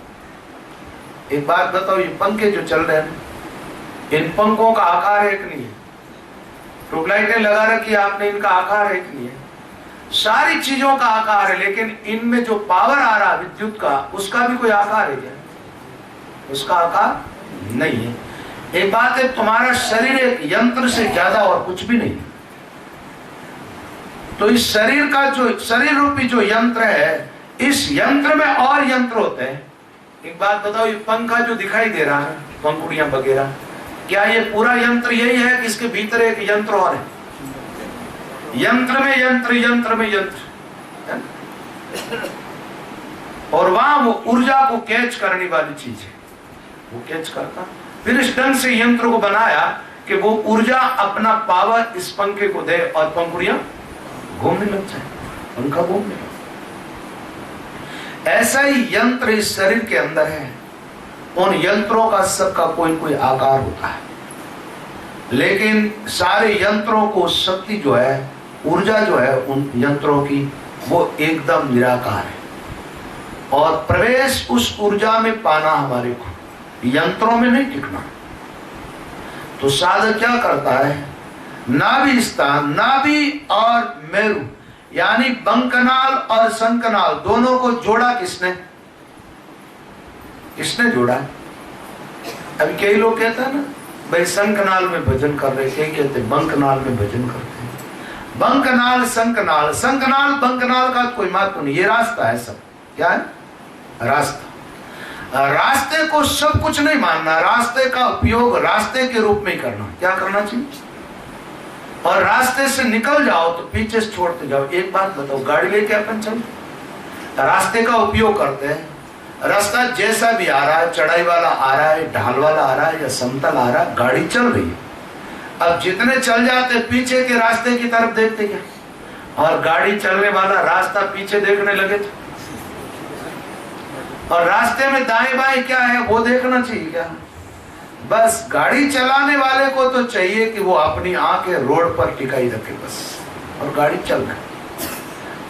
एक बात बताओ, ये पंखे जो चल रहे हैं, इन पंखों का आकार एक नहीं है। ट्यूबलाइटें लगा रखी आपने, इनका आकार एक नहीं है। सारी चीजों का आकार है, लेकिन इनमें जो पावर आ रहा है विद्युत का, उसका भी कोई आकार है क्या? उसका आकार नहीं है। एक बात है, तुम्हारा शरीर एक यंत्र से ज्यादा और कुछ भी नहीं। तो इस शरीर का जो शरीर रूपी जो यंत्र है, इस यंत्र में और यंत्र होते हैं। एक बात बताओ, ये पंखा जो दिखाई दे रहा है, पंखुड़ियां वगैरह, क्या ये पूरा यंत्र यही है कि इसके भीतर एक यंत्र और है? यंत्र में यंत्र, यंत्र में यंत्र है? और वहां वो ऊर्जा को कैच करने वाली चीज है, वो कैच करता। फिर इस ढंग से यंत्र को बनाया कि वो ऊर्जा अपना पावर इस पंखे को दे और पंखुड़ियां घूमने लग जाए, पंखा घूमने लगे। ऐसा ही यंत्र इस शरीर के अंदर है। उन यंत्रों का सबका कोई कोई आकार होता है, लेकिन सारे यंत्रों को शक्ति जो है, ऊर्जा जो है उन यंत्रों की, वो एकदम निराकार है। और प्रवेश उस ऊर्जा में पाना हमारे को, यंत्रों में नहीं टिकना। तो साधक क्या करता है, नाभि स्थान, नाभि और मेरु यानी बंकनाल और संकनाल दोनों को जोड़ा किसने? किसने जोड़ा? अभी कई लोग कहते हैं ना भाई संकनाल में भजन कर रहे, कई कहते बंकनाल में भजन करते हैं। बंकनाल संकनाल, संकनाल बंकनाल का कोई महत्व नहीं, ये रास्ता है सब। क्या है? रास्ता। रास्ते को सब कुछ नहीं मानना, रास्ते का उपयोग रास्ते के रूप में करना। क्या करना चाहिए? और रास्ते से निकल जाओ तो पीछे से छोड़ते जाओ। एक बात बताओ, गाड़ी लेके अपन चलो, रास्ते का उपयोग करते हैं, रास्ता जैसा भी आ रहा है, चढ़ाई वाला आ रहा है, ढाल वाला आ रहा है या समतल आ रहा है, गाड़ी चल रही है। अब जितने चल जाते पीछे के रास्ते की तरफ देखते क्या? और गाड़ी चलने वाला रास्ता पीछे देखने लगे तो, और रास्ते में दाएं बाएं क्या है वो देखना चाहिए क्या? बस गाड़ी चलाने वाले को तो चाहिए कि वो अपनी आंखें रोड पर टिकाई रखे बस, और गाड़ी चल रही।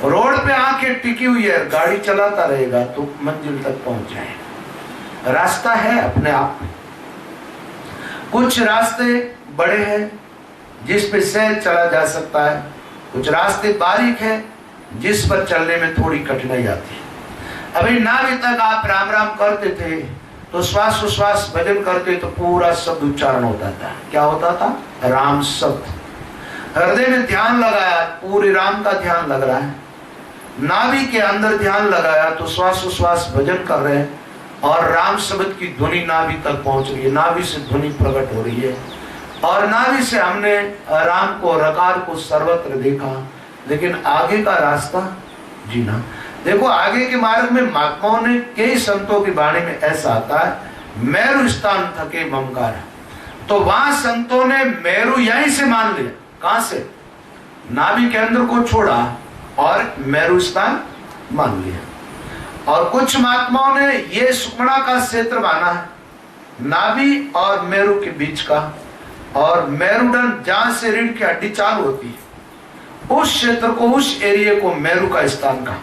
रोड पे आंखें टिकी हुई है, गाड़ी चलाता रहेगा तो मंजिल तक पहुंच जाए। रास्ता है अपने आप में। कुछ रास्ते बड़े हैं जिस पे सहज चला जा सकता है, कुछ रास्ते बारीक हैं जिस पर चलने में थोड़ी कठिनाई आती है। अभी नाभि तक आप राम राम करते थे तो श्वास उश्वास भजन करते तो पूरा शब्द उच्चारण होता था। क्या होता था? राम शब्द। हृदय में ध्यान लगाया, पूरे राम का ध्यान लग रहा है। नाभि के अंदर ध्यान लगाया तो श्वास उश्वास भजन कर रहे हैं और राम शब्द की ध्वनि नाभि तक पहुंच रही है, नाभि से ध्वनि प्रकट हो रही है। और नाभि से हमने राम को, रकार को सर्वत्र देखा, लेकिन आगे का रास्ता जीना। देखो आगे के मार्ग में महात्माओं ने, कई संतों की वाणी में ऐसा आता है, मेरु स्थान थके ममकार। तो वहां संतों ने मेरु यहीं से मान लिया। कहां से? नाभि के अंदर को छोड़ा और मेरु स्थान मान लिया। और कुछ महात्माओं ने ये सुषुम्ना का क्षेत्र माना है, नाभि और मेरु के बीच का, और मेरुदंड जहां से रीढ़ की हड्डी चालू होती है उस क्षेत्र को, उस एरिया को मेरु का स्थान कहा।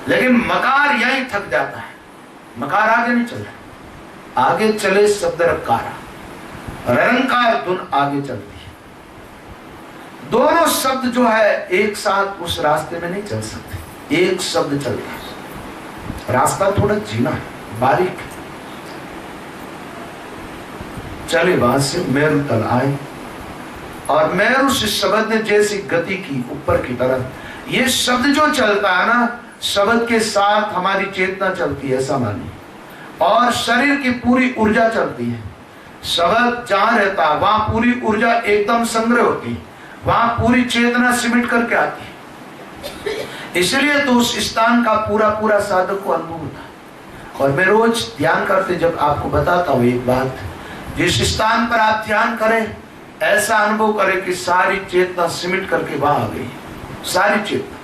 लेकिन मकार यहीं थक जाता है, मकार आगे नहीं चल रहा। आगे चले शब्द रकारा, रंकार धुन आगे चलती है। दोनों शब्द जो है एक साथ उस रास्ते में नहीं चल सकते, एक शब्द चलता है। रास्ता थोड़ा जीना है, बारीक। चले वहां से मेरु तल आए और मेरु से शब्द ने जैसी गति की ऊपर की तरफ। ये शब्द जो चलता है ना, शब्द के साथ हमारी चेतना चलती है, ऐसा मानिए, और शरीर की पूरी ऊर्जा चलती है। शब्द जहां रहता है वहां पूरी ऊर्जा एकदम संग्रह होती है, वहां पूरी चेतना सिमट करके आती है। इसलिए तो उस स्थान का पूरा पूरा साधक को अनुभव होता है। और मैं रोज ध्यान करते जब आपको बताता हूं एक बात, जिस स्थान पर आप ध्यान करें ऐसा अनुभव करें कि सारी चेतना सिमट करके वहां आ गई, सारी चेतना।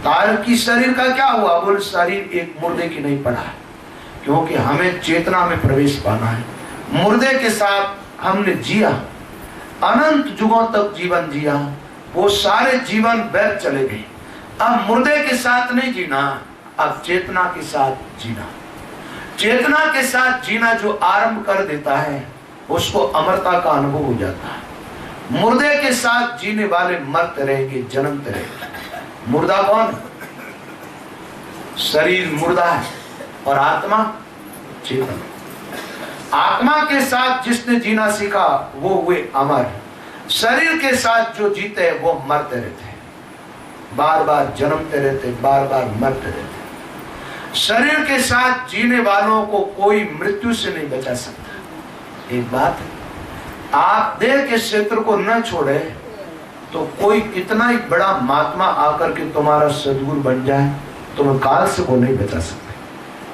तार की शरीर का क्या हुआ? बोल शरीर एक मुर्दे की नहीं पड़ा है, क्योंकि हमें चेतना में प्रवेश पाना है। मुर्दे के साथ हमने जिया, अनंत युगों तक जीवन जिया, वो सारे जीवन व्यर्थ चले गए। अब मुर्दे के साथ नहीं जीना, अब चेतना के साथ जीना। चेतना के साथ जीना जो आरंभ कर देता है उसको अमरता का अनुभव हो जाता है। मुर्दे के साथ जीने वाले मरते रहेंगे, जन्मते रहेंगे। मुर्दा कौन? शरीर मुर्दा है और आत्मा चेतन। आत्मा के साथ जिसने जीना सीखा वो हुए अमर। शरीर के साथ जो जीते वो मरते रहते हैं, बार बार जन्मते रहते, बार बार मरते रहते। शरीर के साथ जीने वालों को कोई मृत्यु से नहीं बचा सकता। एक बात, आप देह के क्षेत्र को न छोड़े तो कोई कितना ही बड़ा महात्मा आकर के तुम्हारा सद्गुरु बन जाए, तुम्हें काल से वो नहीं बचा सकते,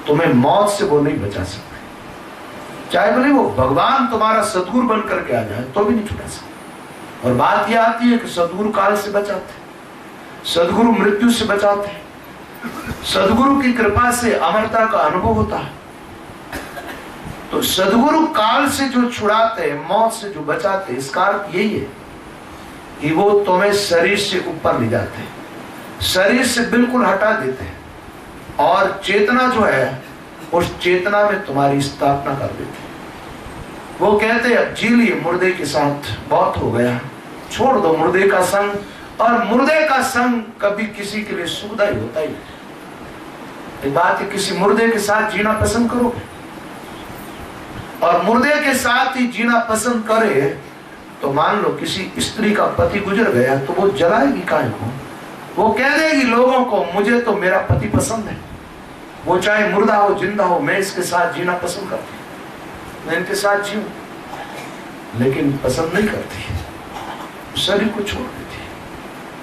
तुम्हें मौत से वो नहीं बचा सकते। चाहे भले वो भगवान तुम्हारा सदगुरु बन करके आ जाए तो भी नहीं छुड़ा सकते। और बात यह आती है कि सदगुरु काल से बचाते, सदगुरु मृत्यु से बचाते, सदगुरु की कृपा से अमरता का अनुभव होता है। तो सदगुरु काल से जो छुड़ाते, मौत से जो बचाते, इसका अर्थ यही है कि वो तुम्हें शरीर से ऊपर ले जाते हैं, शरीर से बिल्कुल हटा देते हैं और चेतना जो है उस चेतना में तुम्हारी स्थापना कर देते हैं। वो कहते हैं अब जी लिए मुर्दे के साथ, बहुत हो गया, छोड़ दो मुर्दे का संग। और मुर्दे का संग कभी किसी के लिए सुखदायी होता ही नहीं। एक बात है, किसी मुर्दे के साथ जीना पसंद करोगे और मुर्दे के साथ ही जीना पसंद करे तो मान लो किसी स्त्री का पति गुजर गया तो वो जलाएगी काहे को? वो कह देगी लोगों को मुझे तो मेरा पति पसंद है, वो चाहे मुर्दा हो जिंदा हो, मैं इसके साथ जीना पसंद करती हूं, मैं इनके साथ जीऊं, लेकिन पसंद नहीं करती, शरीर को छोड़ देती है।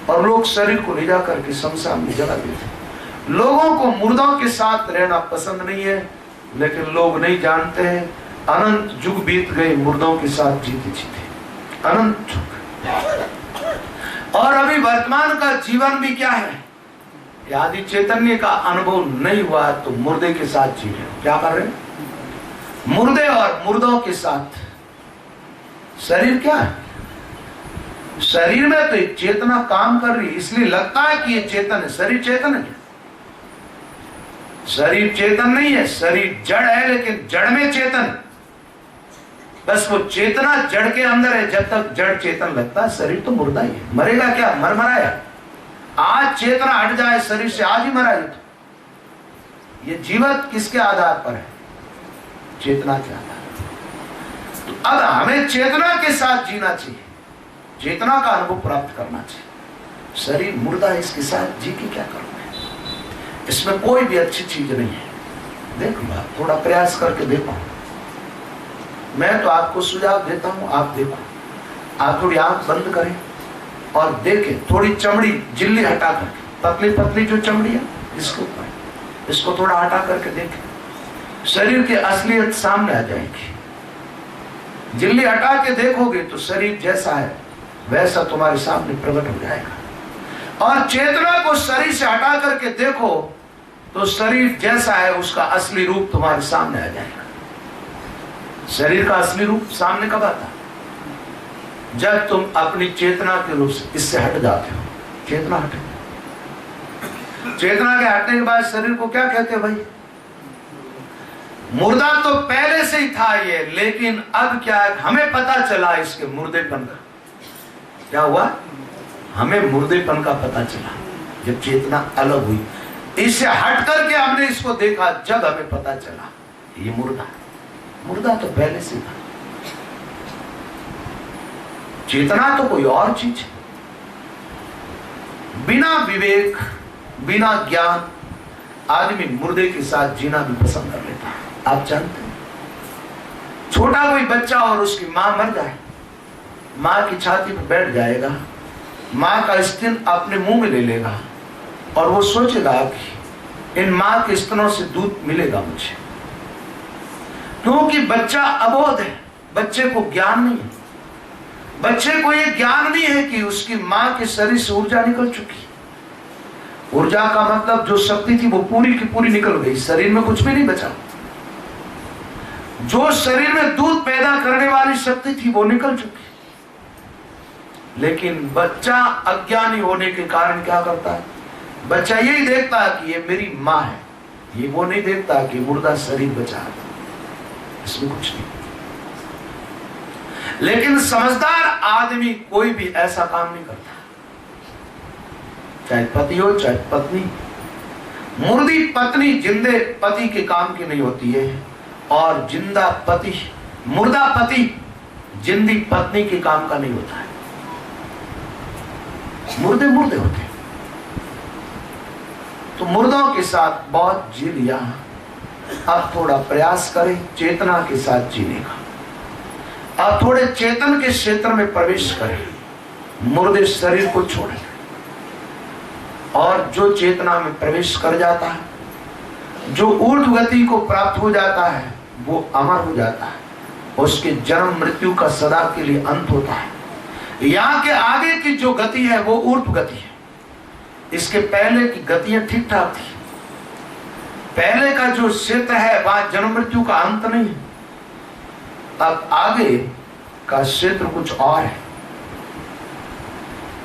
और लोग शरीर को ले जाकर के शमशान में जला देते। लोगों को मुर्दों के साथ रहना पसंद नहीं है, लेकिन लोग नहीं जानते हैं अनंत युग बीत गए मुर्दों के साथ जीते जीते, अनंत युग। और अभी वर्तमान का जीवन भी क्या है, यदि चैतन्य का अनुभव नहीं हुआ तो मुर्दे के साथ जी रहे हो। क्या कर रहे हैं? मुर्दे और मुर्दों के साथ। शरीर क्या है? शरीर में तो एक चेतना काम कर रही है, इसलिए लगता है कि ये चेतन है। शरीर चेतन है? शरीर चेतन नहीं है, शरीर जड़ है, लेकिन जड़ में चेतन। बस वो चेतना जड़ के अंदर है। जब तक जड़ चेतन लगता है, शरीर तो मुर्दा ही है। मरेगा क्या? मर मराया। आज चेतना हट जाए शरीर से, आज ही मरा है। ये जीवन किसके आधार पर है? चेतना के आधार पर। तो अब हमें चेतना के साथ जीना चाहिए, चेतना का अनुभव प्राप्त करना चाहिए। शरीर मुर्दा है, इसके साथ जी के क्या करना है? इसमें कोई भी अच्छी चीज नहीं है। देखो आप थोड़ा प्रयास करके देखो। मैं तो आपको सुझाव देता हूं, आप देखो, आप थोड़ी आंख बंद करें और देखें, थोड़ी चमड़ी झिल्ली हटा करके, पतली पतली जो चमड़ी है इसको ऊपर, इसको थोड़ा हटा करके देखें, शरीर की असलियत सामने आ जाएगी। झिल्ली हटा के देखोगे तो शरीर जैसा है वैसा तुम्हारे सामने प्रकट हो जाएगा। और चेतना को शरीर से हटा करके देखो तो शरीर जैसा है उसका असली रूप तुम्हारे सामने आ जाएगा। शरीर का असली रूप सामने कब आता? जब तुम अपनी चेतना के रूप से इससे हट जाते हो। चेतना हटे, चेतना के हटने के बाद शरीर को क्या कहते हैं भाई? मुर्दा तो पहले से ही था ये, लेकिन अब क्या है, हमें पता चला इसके मुर्देपन का। क्या हुआ? हमें मुर्देपन का पता चला जब चेतना अलग हुई, इससे हट करके हमने इसको देखा, जब हमें पता चला ये मुर्दा। मुर्दा तो पहले से था, चेतना तो कोई और चीज है। बिना विवेक, बिना ज्ञान आदमी मुर्दे के साथ जीना भी पसंद कर लेता है। आप जानते हैं, छोटा कोई बच्चा और उसकी मां मर जाए, मां की छाती पर बैठ जाएगा, मां का स्तन अपने मुंह में ले लेगा और वो सोचेगा कि इन मां के स्तनों से दूध मिलेगा मुझे, क्योंकि बच्चा अबोध है, बच्चे को ज्ञान नहीं है। बच्चे को ये ज्ञान नहीं है कि उसकी मां के शरीर से ऊर्जा निकल चुकी। ऊर्जा का मतलब जो शक्ति थी वो पूरी की पूरी निकल गई, शरीर में कुछ भी नहीं बचा। जो शरीर में दूध पैदा करने वाली शक्ति थी वो निकल चुकी। लेकिन बच्चा अज्ञानी होने के कारण क्या करता है? बच्चा यही देखता है कि ये मेरी मां है, ये वो नहीं देखता कि मुर्दा शरीर बचा है, इसमें कुछ नहीं। लेकिन समझदार आदमी कोई भी ऐसा काम नहीं करता, चाहे पति हो चाहे पत्नी। मुर्दी पत्नी जिंदे पति के काम की नहीं होती है, और जिंदा पति, मुर्दा पति जिंदी पत्नी के काम का नहीं होता है। मुर्दे मुर्दे होते हैं। तो मुर्दों के साथ बहुत जी लिया, अब थोड़ा प्रयास करें चेतना के साथ जीने का। अब थोड़े चेतन के क्षेत्र में प्रवेश करें, मुर्दे शरीर को छोड़ें, और जो चेतना में प्रवेश कर जाता है, जो ऊर्ध्व गति को प्राप्त हो जाता है, वो अमर हो जाता है, उसके जन्म मृत्यु का सदा के लिए अंत होता है। यहाँ के आगे की जो गति है वो ऊर्ध्व गति है, इसके पहले की गतियां ठीक ठाक थी। पहले का जो क्षेत्र है वहां जन्म मृत्यु का अंत नहीं है, अब आगे का क्षेत्र कुछ और है।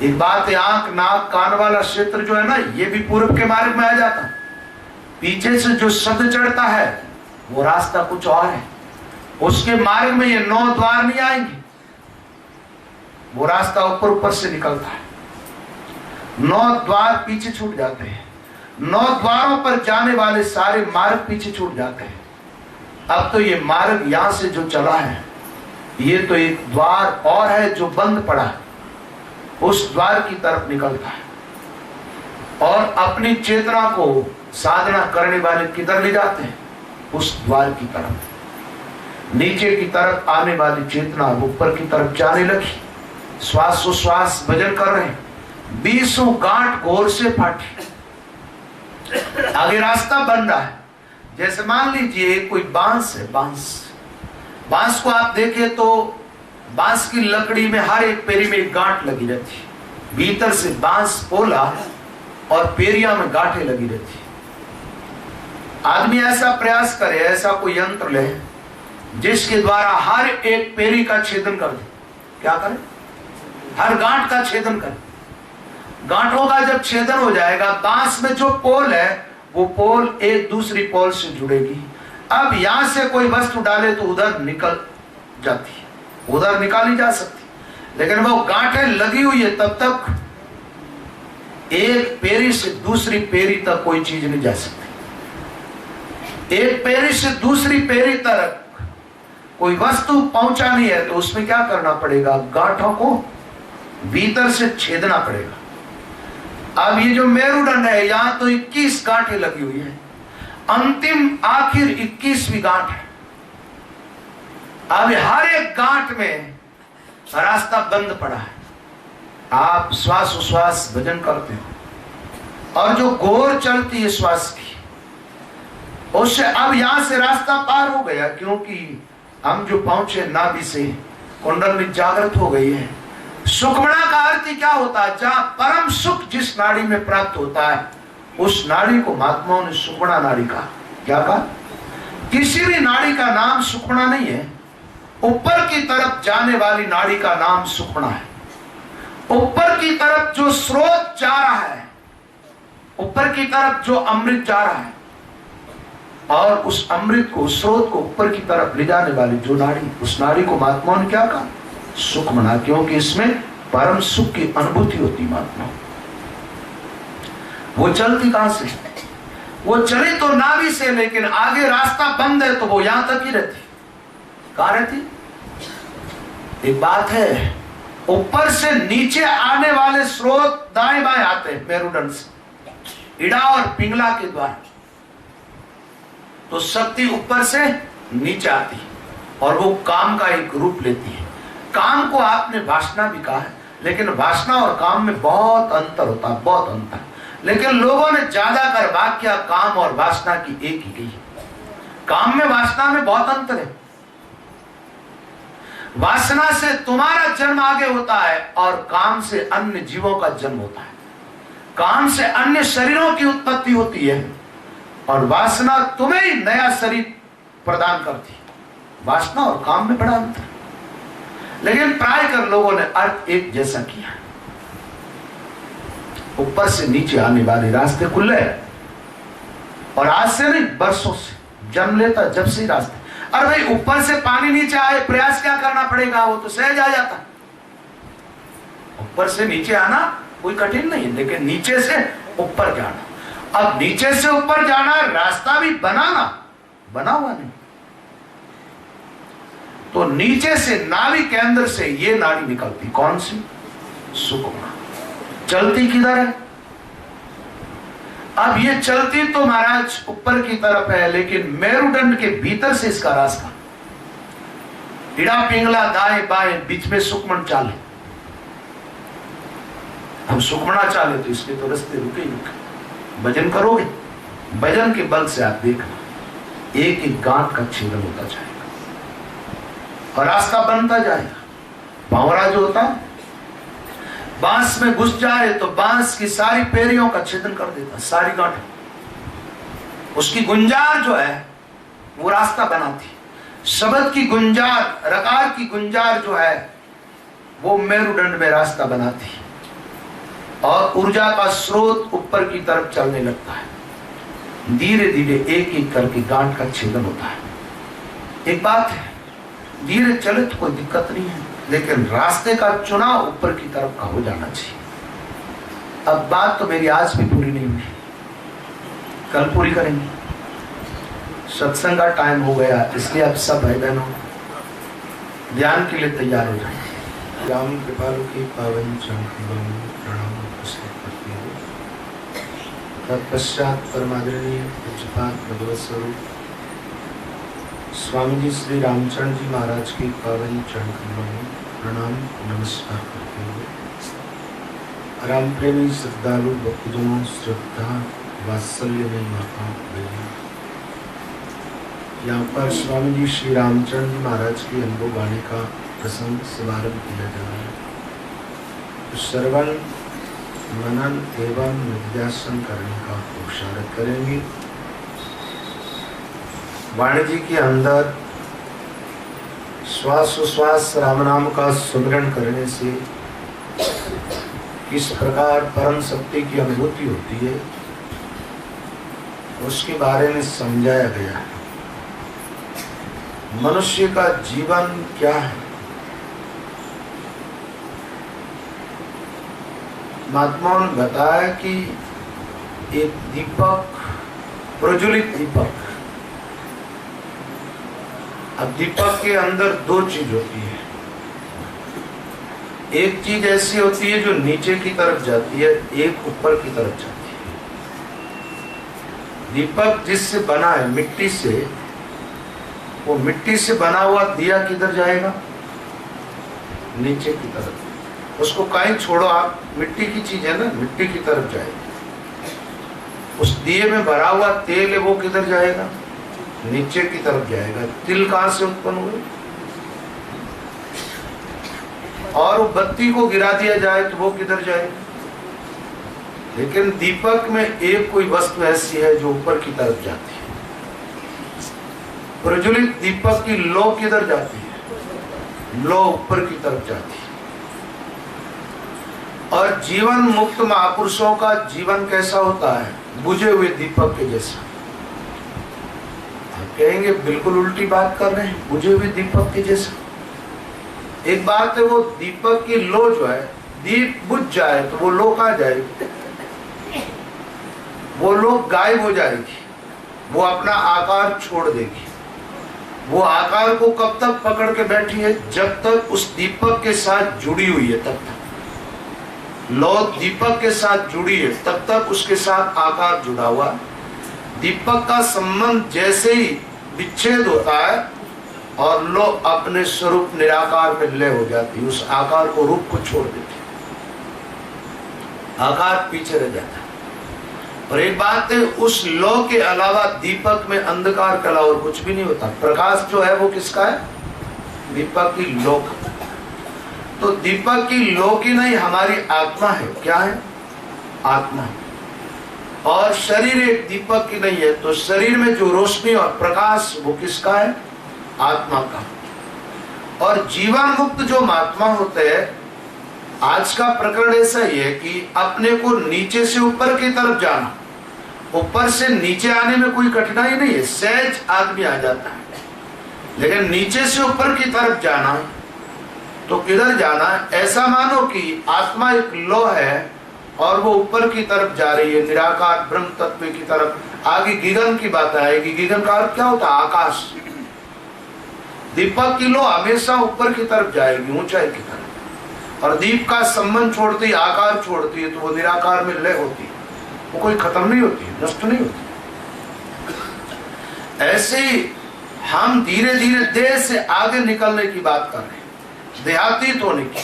एक बात है, आंख नाक कान वाला क्षेत्र जो है ना, ये भी पूर्व के मार्ग में आ जाता है। पीछे से जो शब्द चढ़ता है वो रास्ता कुछ और है, उसके मार्ग में ये 9 द्वार नहीं आएंगे, वो रास्ता ऊपर ऊपर से निकलता है। 9 द्वार पीछे छूट जाते हैं, 9 द्वारों पर जाने वाले सारे मार्ग पीछे छूट जाते हैं। अब तो ये मार्ग यहां से जो चला है, ये तो एक द्वार और है जो बंद पड़ा है, उस द्वार की तरफ निकलता है। और अपनी चेतना को साधना करने वाले किधर ले जाते हैं? उस द्वार की तरफ। नीचे की तरफ आने वाली चेतना ऊपर की तरफ जाने लगी, श्वासोश्वास भजन कर रहे हैं, 20 गांठ घोर से फाटी, आगे रास्ता बन रहा है। जैसे मान लीजिए कोई बांस है, बांस को आप देखें तो बांस की लकड़ी में हर एक पेरी में एक गांठ लगी रहती है, भीतर से बांस पोला और पेरिया में गांठें लगी रहती है। आदमी ऐसा प्रयास करे, ऐसा कोई यंत्र ले जिसके द्वारा हर एक पेरी का छेदन कर दे, क्या करे? हर गांठ का छेदन करे। गांठों का जब छेदन हो जाएगा, बांस में जो पोल है वो पोल एक दूसरी पोल से जुड़ेगी। अब यहां से कोई वस्तु डाले तो उधर निकल जाती है, उधर निकाली जा सकती, लेकिन वो गांठें लगी हुई है, तब तक एक पेरी से दूसरी पेरी तक कोई चीज नहीं जा सकती। एक पेरी से दूसरी पेरी तक कोई वस्तु पहुंचा नहीं है, तो उसमें क्या करना पड़ेगा? गांठों को भीतर से छेदना पड़ेगा। अब ये जो मेरुदंड है, यहां तो 21 गांठें लगी हुई है, अंतिम आखिर 21वीं गांठ है। अब हर एक गांठ में रास्ता बंद पड़ा है। आप श्वासोश्वास भजन करते हो और जो घोर चलती है श्वास की, उससे अब यहां से रास्ता पार हो गया, क्योंकि हम जो पहुंचे नाभि से, कुंडली जागृत हो गई है। सुखमणा का अर्थ क्या होता है? जहां परम सुख जिस नाड़ी में प्राप्त होता है, उस नाड़ी को महात्माओं ने सुखमणा नाड़ी कहा। क्या कहा? किसी भी नाड़ी का नाम सुखमणा नहीं है, ऊपर की तरफ जाने वाली नाड़ी का नाम सुखमणा है। ऊपर की तरफ जो स्रोत जा रहा है, ऊपर की तरफ जो अमृत जा रहा है, और उस अमृत को, स्रोत को ऊपर की तरफ ले जाने वाली जो नाड़ी, उस नाड़ी को महात्माओं ने क्या कहा? सुखमणा, क्योंकि इसमें परम सुख की अनुभूति होती। महात्मा वो चलती कहां से? वो चली तो नाभि से, लेकिन आगे रास्ता बंद है, तो वो यहां तक ही रहती। कहां रहती? एक बात है, ऊपर से नीचे आने वाले स्रोत दाएं बाएं आते हैं मेरुदंड से, इड़ा और पिंगला के द्वारा, तो शक्ति ऊपर से नीचे आती है और वो काम का एक रूप लेती है। काम को आपने वासना भी कहा है, लेकिन वासना और काम में बहुत अंतर होता है, बहुत अंतर। लेकिन लोगों ने ज्यादा कर वाक्य काम और वासना की एक ही की। काम में वासना में बहुत अंतर है। वासना से तुम्हारा जन्म आगे होता है और काम से अन्य जीवों का जन्म होता है। काम से अन्य शरीरों की उत्पत्ति होती है और वासना तुम्हें ही नया शरीर प्रदान करती है। वासना और काम में बड़ा अंतर, लेकिन प्राय कर लोगों ने अर्थ एक जैसा किया। ऊपर से नीचे आने वाले रास्ते खुले, और आज से नहीं, बरसों से जन्म लेता जब से रास्ते। अरे भाई, ऊपर से पानी नीचे आए, प्रयास क्या करना पड़ेगा? वो तो सहज आ जाता। ऊपर से नीचे आना कोई कठिन नहीं, लेकिन नीचे से ऊपर जाना। अब नीचे से ऊपर जाना, रास्ता भी बनाना, बना हुआ नहीं। तो नीचे से नाभि के अंदर से ये नाड़ी निकलती, कौन सी? सुखमणा। चलती किधर है? अब ये चलती तो महाराज ऊपर की तरफ है, लेकिन मेरुदंड के भीतर से इसका रास्ता, इड़ा पिंगला दाएं बाएं, बीच में सुखमण चाले। हम सुखमणा चाले तो इसलिए तो रास्ते रुके ही रुके। भजन करोगे, भजन के बल से आप देखना, एक एक गांठ का छेदन होता जाएगा और रास्ता बनता जाएगा। भंवरा जो होता है बांस में घुस जाए तो बांस की सारी पेरियों का छेदन कर देता, सारी गांठ। उसकी गुंजार जो है वो रास्ता बनाती। शब्द की गुंजार, रकार की गुंजार जो है वो मेरुदंड में रास्ता बनाती और ऊर्जा का स्रोत ऊपर की तरफ चलने लगता है। धीरे धीरे एक एक करके गांठ का छेदन होता है। एक बात है, धीरे चले तो कोई दिक्कत नहीं है, लेकिन रास्ते का चुनाव ऊपर की तरफ का हो जाना चाहिए। अब बात तो मेरी आज भी पूरी नहीं हुई, कल पूरी करेंगे। सत्संग का टाइम हो गया, इसलिए अब सब भाई बहनों ध्यान के लिए तैयार हो जाए। राम कृपालु की पावन चरणों में प्रणाम उपस्थित करते हुए तत्पश्चात परमादरणीय पूज्यपाद भगवत स्वरूप स्वामी जी श्री रामचरण जी महाराज की पावन चरणों में प्रणाम नमस्कार करते हुए राम प्रेमी श्रद्धालु भक्तजनों, श्रद्धा वात्सल्य में माता बहन, यहाँ पर स्वामी जी श्री रामचरण जी महाराज की अनुभव वाणी का प्रसंग शुभारंभ किया जा रहा है। तो श्रवण मनन एवं निध्यासन करने का पुरुषार्थ करेंगे। वाणी जी के अंदर श्वास राम नाम का सुमिरन करने से किस प्रकार परम शक्ति की अनुभूति होती है उसके बारे में समझाया गया है। मनुष्य का जीवन क्या है? महात्माओं ने बताया कि एक दीपक, प्रज्वलित दीपक, अब दीपक के अंदर दो चीज होती है। एक चीज ऐसी होती है जो नीचे की तरफ जाती है, एक ऊपर की तरफ जाती है। दीपक जिससे बना है मिट्टी से, वो मिट्टी से बना हुआ दिया किधर जाएगा? नीचे की तरफ। उसको कहीं छोड़ो आप, मिट्टी की चीज है ना, मिट्टी की तरफ जाएगी। उस दिए में भरा हुआ तेल है वो किधर जाएगा? नीचे की तरफ जाएगा। तिल कहां से उत्पन्न हुए? और वो बत्ती को गिरा दिया जाए तो वो किधर जाएगा? लेकिन दीपक में एक कोई वस्तु ऐसी है जो ऊपर की तरफ जाती है। प्रज्वलित दीपक की लौ किधर जाती है? लौ ऊपर की तरफ जाती है। और जीवन मुक्त महापुरुषों का जीवन कैसा होता है? बुझे हुए दीपक के जैसा। आप कहेंगे बिल्कुल उल्टी बात कर रहे हैं, बुझे हुए दीपक के जैसा। एक बात है, वो दीपक की लो जो है, दीप बुझ जाए तो वो लो कहां जाएगी? वो लो गायब हो जाएगी, वो अपना आकार छोड़ देगी। वो आकार को कब तक पकड़ के बैठी है? जब तक उस दीपक के साथ जुड़ी हुई है, तब तक लो दीपक के साथ जुड़ी है, तब तक उसके साथ आकार जुड़ा हुआ। दीपक का संबंध जैसे ही विच्छेद होता है और लो अपने स्वरूप निराकार में लय हो जाती है, उस आकार को, रूप को छोड़ देती है, आकार पीछे रह जाता है। और एक बात है, उस लो के अलावा दीपक में अंधकार के अलावा और कुछ भी नहीं होता। प्रकाश जो है वो किसका है? दीपक की लो का। तो दीपक की लो की नहीं, हमारी आत्मा है। क्या है? आत्मा। और शरीर एक दीपक की नहीं है, तो शरीर में जो रोशनी और प्रकाश वो किसका है? आत्मा का। और जीवन मुक्त जो महात्मा होते हैं, आज का प्रकरण ऐसा ही है कि अपने को नीचे से ऊपर की तरफ जाना, ऊपर से नीचे आने में कोई कठिनाई नहीं है, सहज आदमी आ जाता है। लेकिन नीचे से ऊपर की तरफ जाना तो किधर जाना है? ऐसा मानो कि आत्मा एक लो है और वो ऊपर की तरफ जा रही है, निराकार ब्रह्म तत्व की तरफ। आगे गगन की बात आएगी। गगन का अर्थ क्या होता है? आकाश। दीपक की लो हमेशा ऊपर की तरफ जाएगी, ऊंचाई की तरफ। और दीप का संबंध छोड़ती, आकार छोड़ती है तो वो निराकार में लय होती है, वो कोई खत्म नहीं होती, नष्ट नहीं होती। ऐसे हम धीरे धीरे देह से आगे निकलने की बात कर रहे हैं, देहातीत होने की।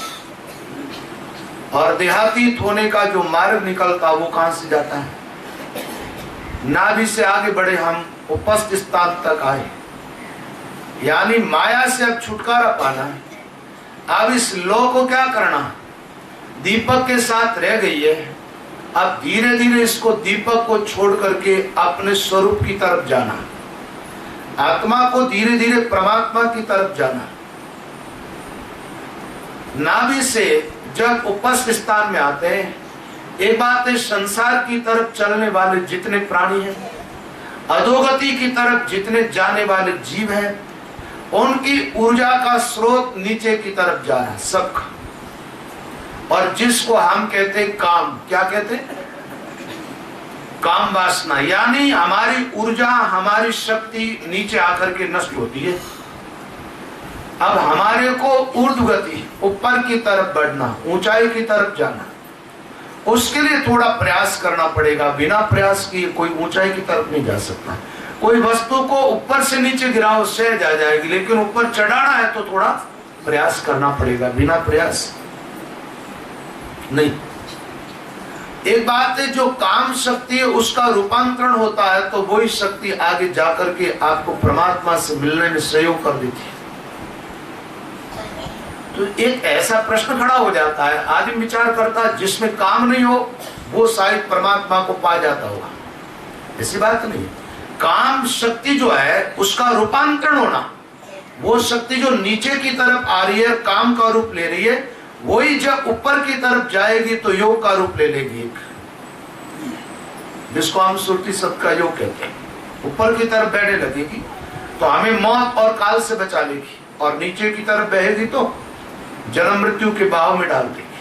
और देहातीत होने का जो मार्ग निकलता वो कहां से जाता है? नाभि से आगे बढ़े हम उपस्थ स्थान तक आए, यानी माया से अब छुटकारा पाना है। अब इस लौ को क्या करना, दीपक के साथ रह गई है, अब धीरे धीरे इसको दीपक को छोड़ करके अपने स्वरूप की तरफ जाना, आत्मा को धीरे धीरे परमात्मा की तरफ जाना। नाभि से जब उपस्थ स्थान में आते हैं, एक बात है, संसार की तरफ चलने वाले जितने प्राणी हैं, अधोगति की तरफ जितने जाने वाले जीव हैं, उनकी ऊर्जा का स्रोत नीचे की तरफ जा रहा है सबका। और जिसको हम कहते हैं काम, क्या कहते हैं, काम वासना, यानी हमारी ऊर्जा, हमारी शक्ति नीचे आकर के नष्ट होती है। अब हमारे को ऊर्ध्वगति, ऊपर की तरफ बढ़ना, ऊंचाई की तरफ जाना, उसके लिए थोड़ा प्रयास करना पड़ेगा। बिना प्रयास किए कोई ऊंचाई की तरफ नहीं जा सकता। कोई वस्तु को ऊपर से नीचे गिराओ सहज आ जाएगी, लेकिन ऊपर चढ़ाना है तो थोड़ा प्रयास करना पड़ेगा, बिना प्रयास नहीं। एक बात है, जो काम शक्ति है उसका रूपांतरण होता है तो वही शक्ति आगे जाकर के आपको परमात्मा से मिलने में सहयोग कर देती है। तो एक ऐसा प्रश्न खड़ा हो जाता है, आदमी विचार करता है जिसमें काम नहीं हो वो शायद परमात्मा को पा जाता होगा। ऐसी बात नहीं, काम शक्ति जो है उसका रूपांतरण होना, वो शक्ति जो नीचे की तरफ आ रही है, काम का रूप ले रही है, वही जब ऊपर की तरफ जाएगी तो योग का रूप ले लेगी, एक जिसको हम सुरति सत का योग कहते हैं। ऊपर की तरफ बढ़ने लगेगी तो हमें मौत और काल से बचा लेगी, और नीचे की तरफ बहेगी तो जन्म मृत्यु के बहाव में डाल देगी।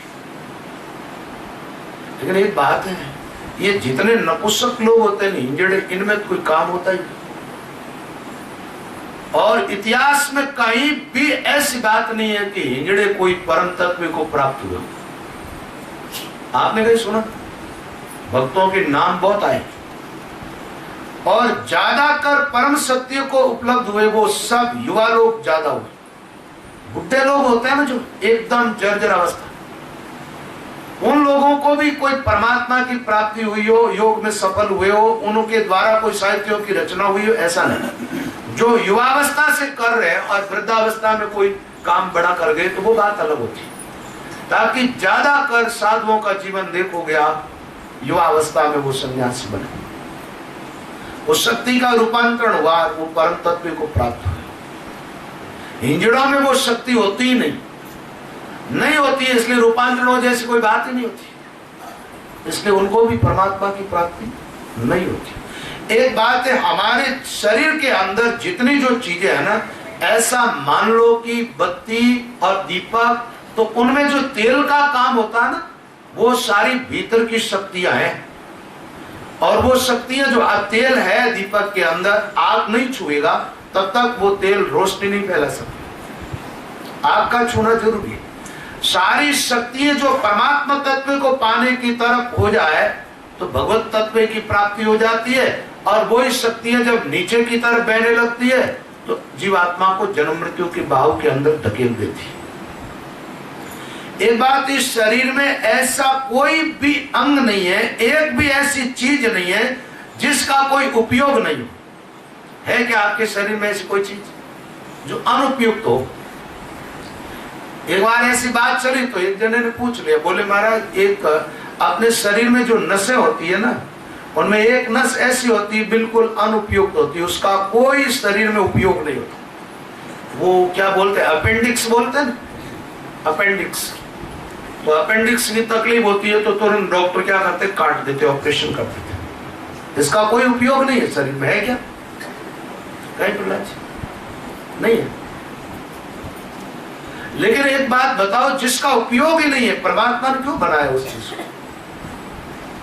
लेकिन एक बात है, ये जितने नपुंसक लोग होते हैं इंजड़े, इनमें कोई काम होता ही नहीं। और इतिहास में कहीं भी ऐसी बात नहीं है कि हिंजड़े कोई परम तत्व को प्राप्त हुए। आपने कहीं सुना? भक्तों के नाम बहुत आए, और ज्यादातर परम सत्य को उपलब्ध हुए वो सब युवा लोग ज्यादा हुए। बुढ़े लोग होते हैं ना जो एकदम जर्जर अवस्था, उन लोगों को भी कोई परमात्मा की प्राप्ति हुई हो, योग में सफल हुए हो, उनके द्वारा कोई साहित्यों की रचना हुई हो, ऐसा नहीं। जो युवावस्था से कर रहे हैं और वृद्धावस्था में कोई काम बड़ा कर गए तो वो बात अलग होती है। ताकि ज्यादा कर साधुओं का जीवन देखोगे आप, युवावस्था में वो सन्यासी बने, उस शक्ति का रूपांतरण हुआ, वो परम तत्व को प्राप्त हुआ। हिंजड़ों में वो शक्ति होती ही नहीं होती है, इसलिए रूपांतरण हो जैसी कोई बात ही नहीं होती, इसलिए उनको भी परमात्मा की प्राप्ति नहीं होती। एक बात है, हमारे शरीर के अंदर जितनी जो चीजें है ना, ऐसा मान लो कि बत्ती और दीपक, तो उनमें जो तेल का काम होता है ना, वो सारी भीतर की शक्तियां हैं। और वो शक्तियां जो तेल है दीपक के अंदर, आग नहीं छुएगा तब तक वो तेल रोशनी नहीं फैला सकती, आग का छूना जरूरी है। सारी शक्तियां जो परमात्मा तत्व को पाने की तरफ हो जाए तो भगवत तत्व की प्राप्ति हो जाती है, और वही शक्तियां जब नीचे की तरफ बहने लगती है तो जीवात्मा को जन्म मृत्यु के बहाव के अंदर धकेल देती है। एक बात, इस शरीर में ऐसा कोई भी अंग नहीं है, एक भी ऐसी चीज नहीं है जिसका कोई उपयोग नहीं हो। है क्या आपके शरीर में ऐसी कोई चीज जो अनुपयुक्त हो? एक बार ऐसी बात चली तो एक जने ने पूछ लिया, बोले महाराज एक अपने शरीर में जो नसें होती है ना, उनमें एक नस ऐसी होती है बिल्कुल अनुपयुक्त होती है, उसका कोई शरीर में उपयोग नहीं होता। वो क्या बोलते हैं, अपेंडिक्स बोलते हैं ना, अपेंडिक्स। तो अपेंडिक्स की तकलीफ होती है तो तुरंत डॉक्टर क्या करते, काट देते, ऑपरेशन कर देते। इसका कोई उपयोग नहीं है शरीर में, है क्या? कहीं प्रहलाद नहीं है। लेकिन एक बात बताओ, जिसका उपयोग ही नहीं है, परमात्मा ने क्यों बनाया उस चीज को?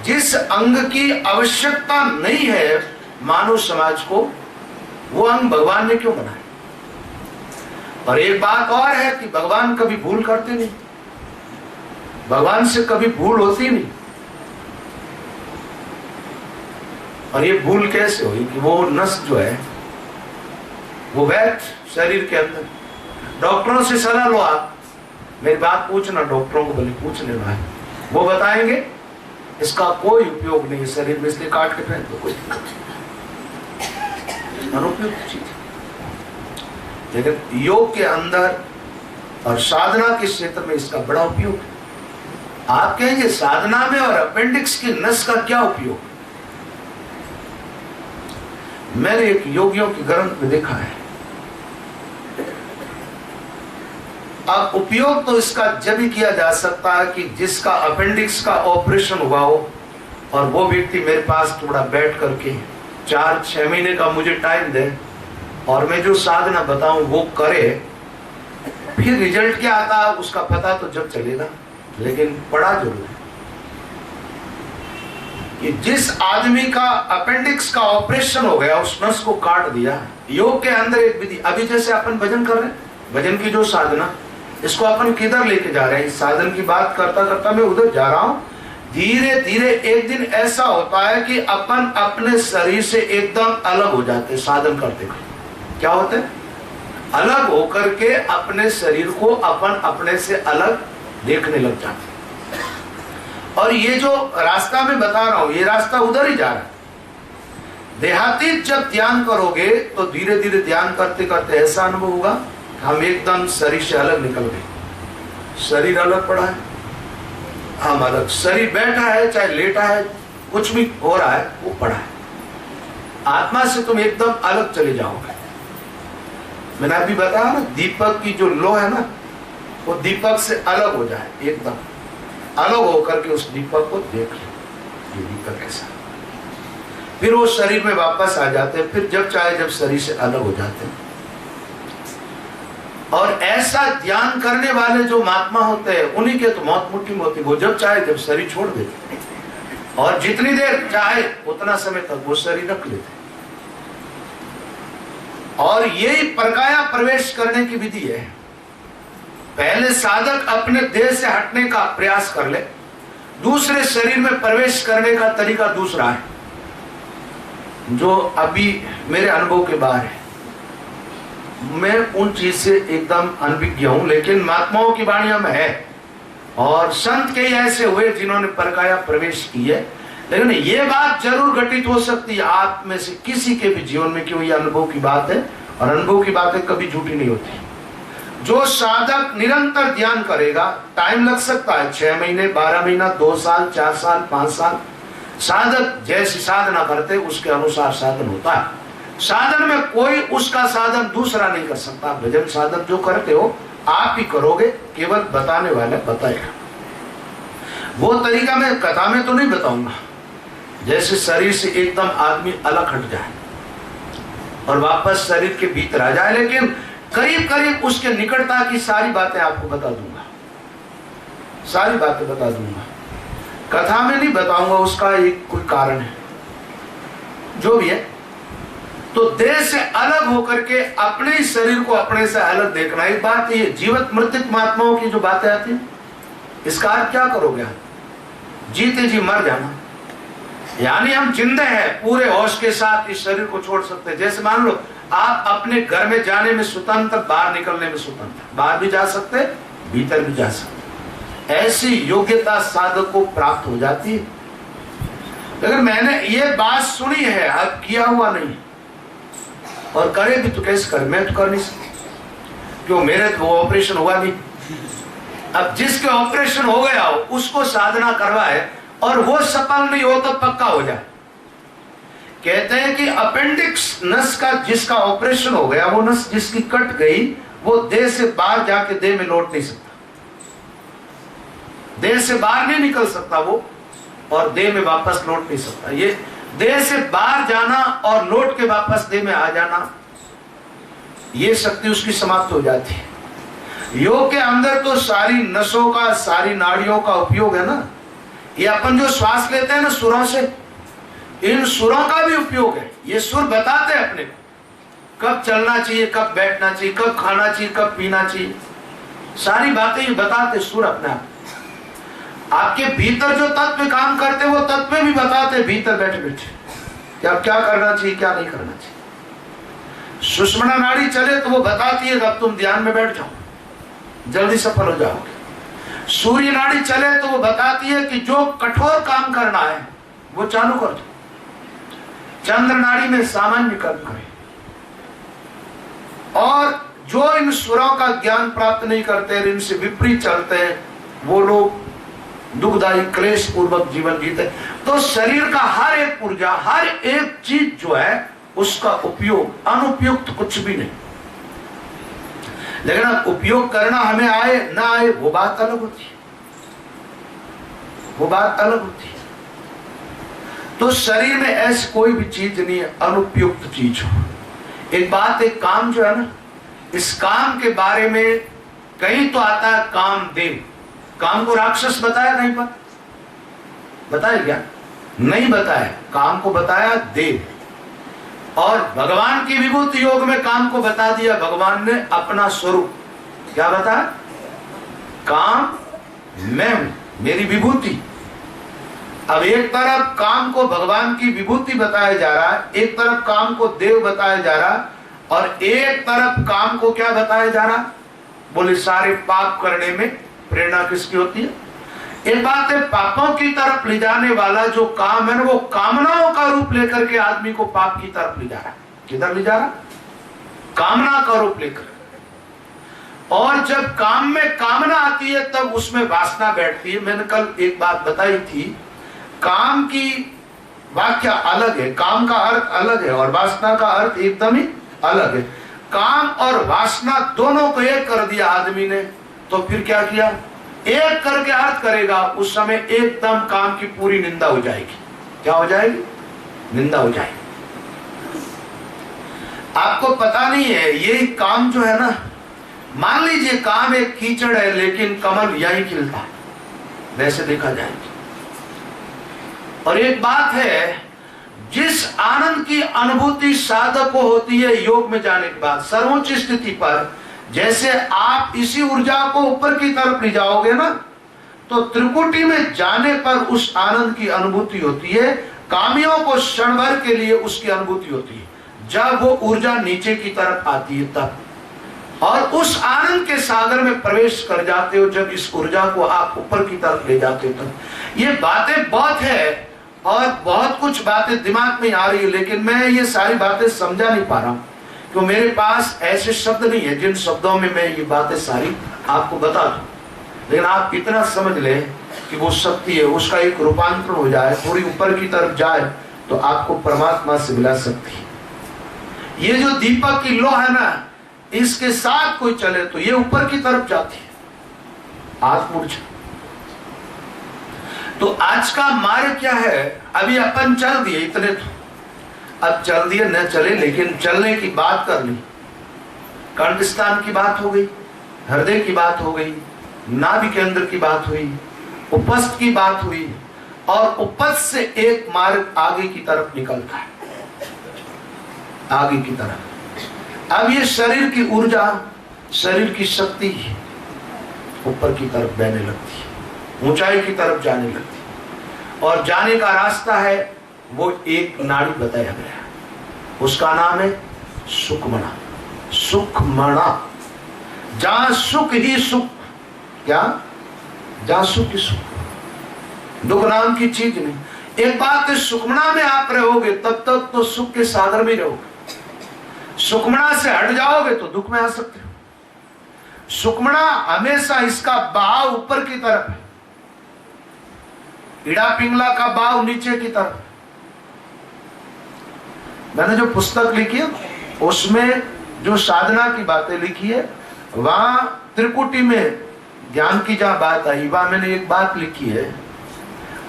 जिस अंग की आवश्यकता नहीं है मानव समाज को, वो अंग भगवान ने क्यों बनाया? और एक बात और है कि भगवान कभी भूल करते नहीं, भगवान से कभी भूल होती नहीं। और ये भूल कैसे हुई कि वो नस जो है वो बैठ शरीर के अंदर, डॉक्टरों से सलाह लो आप, मेरी बात पूछना, डॉक्टरों को भले पूछ लेना है, वो बताएंगे इसका कोई उपयोग नहीं है शरीर में, इसलिए काट के फेंक दो, कोई दिक्कत नहीं, अनुपयुक्त चीज। लेकिन योग के अंदर और साधना के क्षेत्र में इसका बड़ा उपयोग है। आप कहेंगे साधना में और अपेंडिक्स की नस का क्या उपयोग? मैंने एक योगियों की ग्रंथ में देखा है। अब उपयोग तो इसका जब ही किया जा सकता है कि जिसका अपेंडिक्स का ऑपरेशन हुआ हो और वो व्यक्ति मेरे पास थोड़ा बैठ करके 4-6 महीने का मुझे टाइम दे और मैं जो साधना बताऊं वो करे, फिर रिजल्ट क्या आता है उसका पता तो जब चलेगा, लेकिन बड़ा जरूर है कि जिस आदमी का अपेंडिक्स का ऑपरेशन हो गया, उस नस को काट दिया। योग के अंदर एक विधि, अभी जैसे अपन भजन कर रहे हैं, भजन की जो साधना, इसको अपन किधर लेके जा रहे हैं? साधन की बात करता करता मैं उधर जा रहा हूं। धीरे धीरे एक दिन ऐसा होता है कि अपन अपने शरीर से एकदम अलग हो जाते हैं। साधन करते करते क्या होते हैं? अलग होकर के अपने शरीर को अपन अपने से अलग देखने लग जाते हैं। और ये जो रास्ता मैं बता रहा हूं, ये रास्ता उधर ही जा रहा है। देहातीत जब ध्यान करोगे तो धीरे धीरे ध्यान करते करते ऐसा अनुभव होगा, हम एकदम शरीर से अलग निकल गए। शरीर अलग पड़ा है, हम अलग। शरीर बैठा है चाहे लेटा है, कुछ भी हो रहा है, वो पड़ा है। आत्मा से तुम एकदम अलग चले जाओगे। मैंने अभी बताया ना, दीपक की जो लो है ना, वो दीपक से अलग हो जाए, एकदम अलग होकर के उस दीपक को देख लो, ये दीपक ऐसा। फिर वो शरीर में वापस आ जाते हैं, फिर जब चाहे जब शरीर से अलग हो जाते हैं। और ऐसा ध्यान करने वाले जो महात्मा होते हैं, उन्हीं के तो मौत मुट्ठी में होती है। वो जब चाहे जब शरीर छोड़ देते और जितनी देर चाहे उतना समय तक वो शरीर रख लेते। और यही प्रकाया प्रवेश करने की विधि है। पहले साधक अपने देह से हटने का प्रयास कर ले, दूसरे शरीर में प्रवेश करने का तरीका दूसरा है, जो अभी मेरे अनुभव के बाहर है। मैं उन चीज से एकदम अनभिज्ञ हूं, लेकिन महात्माओं की वाणियों में है और संत कई ऐसे हुए जिन्होंने प्रकाया प्रवेश किए। लेकिन ये बात जरूर घटित हो सकती है आप में से किसी के भी जीवन में, क्यों? ये अनुभव की बात है और अनुभव की बातें कभी झूठी नहीं होती। जो साधक निरंतर ध्यान करेगा, टाइम लग सकता है 6 महीने, 12 महीना, 2 साल, 4 साल, 5 साल। साधक जैसी साधना करते उसके अनुसार साधन होता है। साधन में कोई उसका साधन दूसरा नहीं कर सकता। भजन साधन जो करते हो आप ही करोगे, केवल बताने वाला बताएगा। वो तरीका मैं कथा में तो नहीं बताऊंगा, जैसे शरीर से एकदम आदमी अलग हट जाए और वापस शरीर के भीतर आ जाए, लेकिन करीब करीब उसके निकटता की सारी बातें आपको बता दूंगा, सारी बातें बता दूंगा। कथा में नहीं बताऊंगा, उसका एक कोई कारण है, जो भी है। तो देह से अलग होकर के अपने ही शरीर को अपने से अलग देखना। एक बात ये जीवित मृतिक महात्माओं की जो बातें आती हैं, इसका अर्थ क्या करोगे? जीते जी मर जाना, यानी हम जिंदे हैं, पूरे होश के साथ इस शरीर को छोड़ सकते हैं। जैसे मान लो आप अपने घर में जाने में स्वतंत्र, बाहर निकलने में स्वतंत्र, बाहर भी जा सकते, भीतर भी जा सकते। ऐसी योग्यता साधक को प्राप्त हो जाती है। लेकिन मैंने ये बात सुनी है, अब किया हुआ नहीं, और करे भी तो कैसे कर? मैं तो कर नहीं सकता, क्यों? मेरे तो वो ऑपरेशन हुआ नहीं। अब जिसके ऑपरेशन हो गया हो उसको साधना करवाए और वो सफल नहीं हो तो पक्का हो जाए। कहते हैं कि अपेंडिक्स नस का जिसका ऑपरेशन हो गया, वो नस जिसकी कट गई, वो देह से बाहर जाके देह में लौट नहीं सकता, देह से बाहर नहीं निकल सकता वो, और देह में वापस लौट नहीं सकता। ये देह से बाहर जाना और लौट के वापस देह में आ जाना, ये शक्ति उसकी समाप्त हो जाती है। योग के अंदर तो सारी नसों का, सारी नाड़ियों का उपयोग है ना। ये अपन जो श्वास लेते हैं ना सुरों से, इन सुरों का भी उपयोग है। ये सुर बताते हैं अपने को कब चलना चाहिए, कब बैठना चाहिए, कब खाना चाहिए, कब पीना चाहिए, सारी बातें ये बताते सुर अपने आप। आपके भीतर जो तत्व काम करते वो तत्व भी बताते भीतर बैठे बैठे कि अब क्या करना चाहिए, क्या नहीं करना चाहिए। सुषुम्ना नाड़ी चले तो वो बताती है अब तुम ध्यान में बैठ जाओ, जल्दी सफल हो जाओगे। सूर्य नाड़ी चले तो वो बताती है कि जो कठोर काम करना है वो चालू कर दो, चंद्र नाड़ी में सामान्य कर्म करे। और जो इन सुरों का ज्ञान प्राप्त नहीं करते, इनसे विपरीत चलते हैं, वो लोग दुखदायी क्लेश पूर्वक जीवन जीते। तो शरीर का हर एक ऊर्जा, हर एक चीज जो है उसका उपयोग, अनुपयुक्त कुछ भी नहीं। लेकिन उपयोग करना हमें आए ना आए वो बात अलग होती है, वो बात अलग होती है। तो शरीर में ऐसी कोई भी चीज नहीं है अनुपयुक्त चीज हो। एक बात, एक काम जो है ना, इस काम के बारे में कहीं तो आता है कामदेव। काम को राक्षस बताया कहीं पर? बताया क्या? नहीं बताया। काम को बताया देव। और भगवान की विभूति योग में काम को बता दिया भगवान ने अपना स्वरूप। क्या बताया? काम मैं हूं, मेरी विभूति। अब एक तरफ काम को भगवान की विभूति बताया जा रहा है, एक तरफ काम को देव बताया जा रहा, और एक तरफ काम को क्या बताया जा रहा? बोले सारे पाप करने में प्रेरणा किसकी होती है? एक बात है, पापों की तरफ ले जाने वाला जो काम है ना, वो कामनाओं का रूप लेकर के आदमी को पाप की तरफ ले जा रहा है। किधर ले जा रहा? कामना का रूप लेकर। और जब काम में कामना आती है तब उसमें वासना बैठती है। मैंने कल एक बात बताई थी, काम की व्याख्या अलग है, काम का अर्थ अलग है और वासना का अर्थ एकदम ही अलग है। काम और वासना दोनों को एक कर दिया आदमी ने, तो फिर क्या किया? एक करके अर्थ करेगा, उस समय एकदम काम की पूरी निंदा हो जाएगी। क्या हो जाएगी? निंदा हो जाएगी। आपको पता नहीं है, ये काम जो है ना, मान लीजिए काम एक कीचड़ है लेकिन कमल यहीं खिलता है, वैसे देखा जाए। और एक बात है, जिस आनंद की अनुभूति साधक को होती है योग में जाने के बाद सर्वोच्च स्थिति पर, जैसे आप इसी ऊर्जा को ऊपर की तरफ ले जाओगे ना, तो त्रिकुटी में जाने पर उस आनंद की अनुभूति होती है। कामियों को क्षण भर के लिए उसकी अनुभूति होती है, जब वो ऊर्जा नीचे की तरफ आती है तब। और उस आनंद के सागर में प्रवेश कर जाते हो जब इस ऊर्जा को आप ऊपर की तरफ ले जाते हो तब। ये बातें बहुत है और बहुत कुछ बातें दिमाग में आ रही है, लेकिन मैं ये सारी बातें समझा नहीं पा रहा हूँ, क्योंकि मेरे पास ऐसे शब्द नहीं है जिन शब्दों में मैं ये बातें सारी आपको बता दूं। लेकिन आप इतना समझ लें कि वो शक्ति है, उसका एक रूपांतरण हो जाए, थोड़ी ऊपर की तरफ जाए, तो आपको परमात्मा से मिला सकती है। ये जो दीपक की लो है ना, इसके साथ कोई चले तो ये ऊपर की तरफ जाती है, आत्मूर्जा। तो आज का मार्ग क्या है? अभी अपन चल दिए इतने, तो अब चल दिए न चले, लेकिन चलने की बात कर ली। कंठस्थान की बात हो गई, हृदय की बात हो गई, नाभि के अंदर की बात हुई, उपस्थ की बात हुई, और उपस्थ से एक मार्ग आगे की तरफ निकलता है, आगे की तरफ। अब ये शरीर की ऊर्जा, शरीर की शक्ति ऊपर की तरफ बहने लगती है, ऊंचाई की तरफ जाने लगती है। और जाने का रास्ता है वो एक नाड़ी बताया गया है, उसका नाम है सुखमणा। सुखमणा, जहां सुख ही सुख। क्या? जहां सुख ही सुख, दुख नाम की चीज नहीं। एक बात है, सुखमणा में आप रहोगे तब तक तो सुख के सागर में रहोगे। सुखमणा से हट जाओगे तो दुख में आ सकते हो। सुखमणा हमेशा इसका बहाव ऊपर की तरफ है, इड़ा पिंगला का बहाव नीचे की तरफ। मैंने जो पुस्तक लिखी है उसमें जो साधना की बातें लिखी है, वहां त्रिकुटी में ज्ञान की जहां बात आई, वहां मैंने एक बात लिखी है,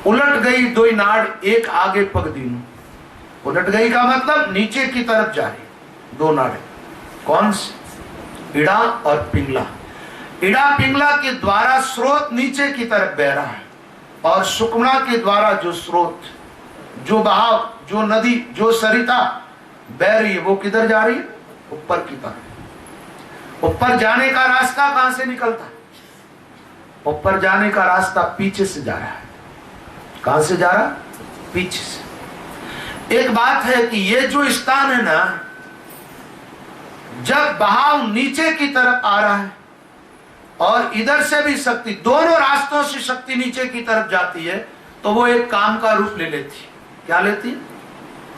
उलट गई दो नाड़ एक आगे पग दीनू। उलट गई का मतलब नीचे की तरफ जा रही दो नाड़े। कौन सी? इड़ा और पिंगला। इड़ा पिंगला के द्वारा स्रोत नीचे की तरफ बह रहा है, और सुखमणा के द्वारा जो स्रोत, जो बहाव, जो नदी, जो सरिता बह रही है, वो किधर जा रही है? ऊपर की तरफ। ऊपर जाने का रास्ता कहां से निकलता है? ऊपर जाने का रास्ता पीछे से जा रहा है। कहां से जा रहा? पीछे से। एक बात है कि ये जो स्थान है ना, जब बहाव नीचे की तरफ आ रहा है और इधर से भी शक्ति, दोनों रास्तों से शक्ति नीचे की तरफ जाती है, तो वो एक काम का रूप ले लेती। क्या लेती?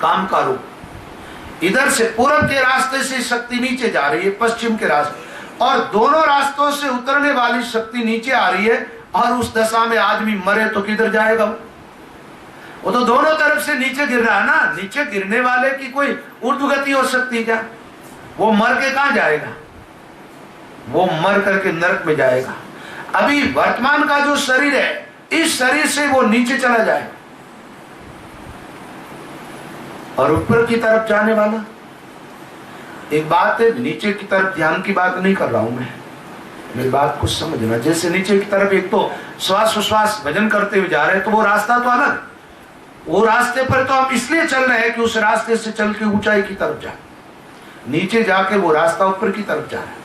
काम का रूप। इधर से पूरब के रास्ते से शक्ति नीचे जा रही है, पश्चिम के रास्ते, और दोनों रास्तों से उतरने वाली शक्ति नीचे आ रही है, और उस दशा में आदमी मरे तो किधर जाएगा? वो तो दोनों तरफ से नीचे गिर रहा है ना। नीचे गिरने वाले की कोई ऊर्ध्वगति हो सकती है क्या? वो मर के कहां जाएगा? वो मर करके नरक में जाएगा। अभी वर्तमान का जो शरीर है, इस शरीर से वो नीचे चला जाए, और ऊपर की तरफ जाने वाला। एक बात है, नीचे की तरफ ध्यान की बात नहीं कर रहा हूं मैं, मेरी बात कुछ समझना। जैसे नीचे की तरफ एक तो श्वास उश्वास भजन करते हुए जा रहे हैं, तो वो रास्ता तो अलग, वो रास्ते पर तो हम इसलिए चल रहे हैं कि उस रास्ते से चल के ऊंचाई की तरफ जाए। नीचे जाके वो रास्ता ऊपर की तरफ जा रहा है।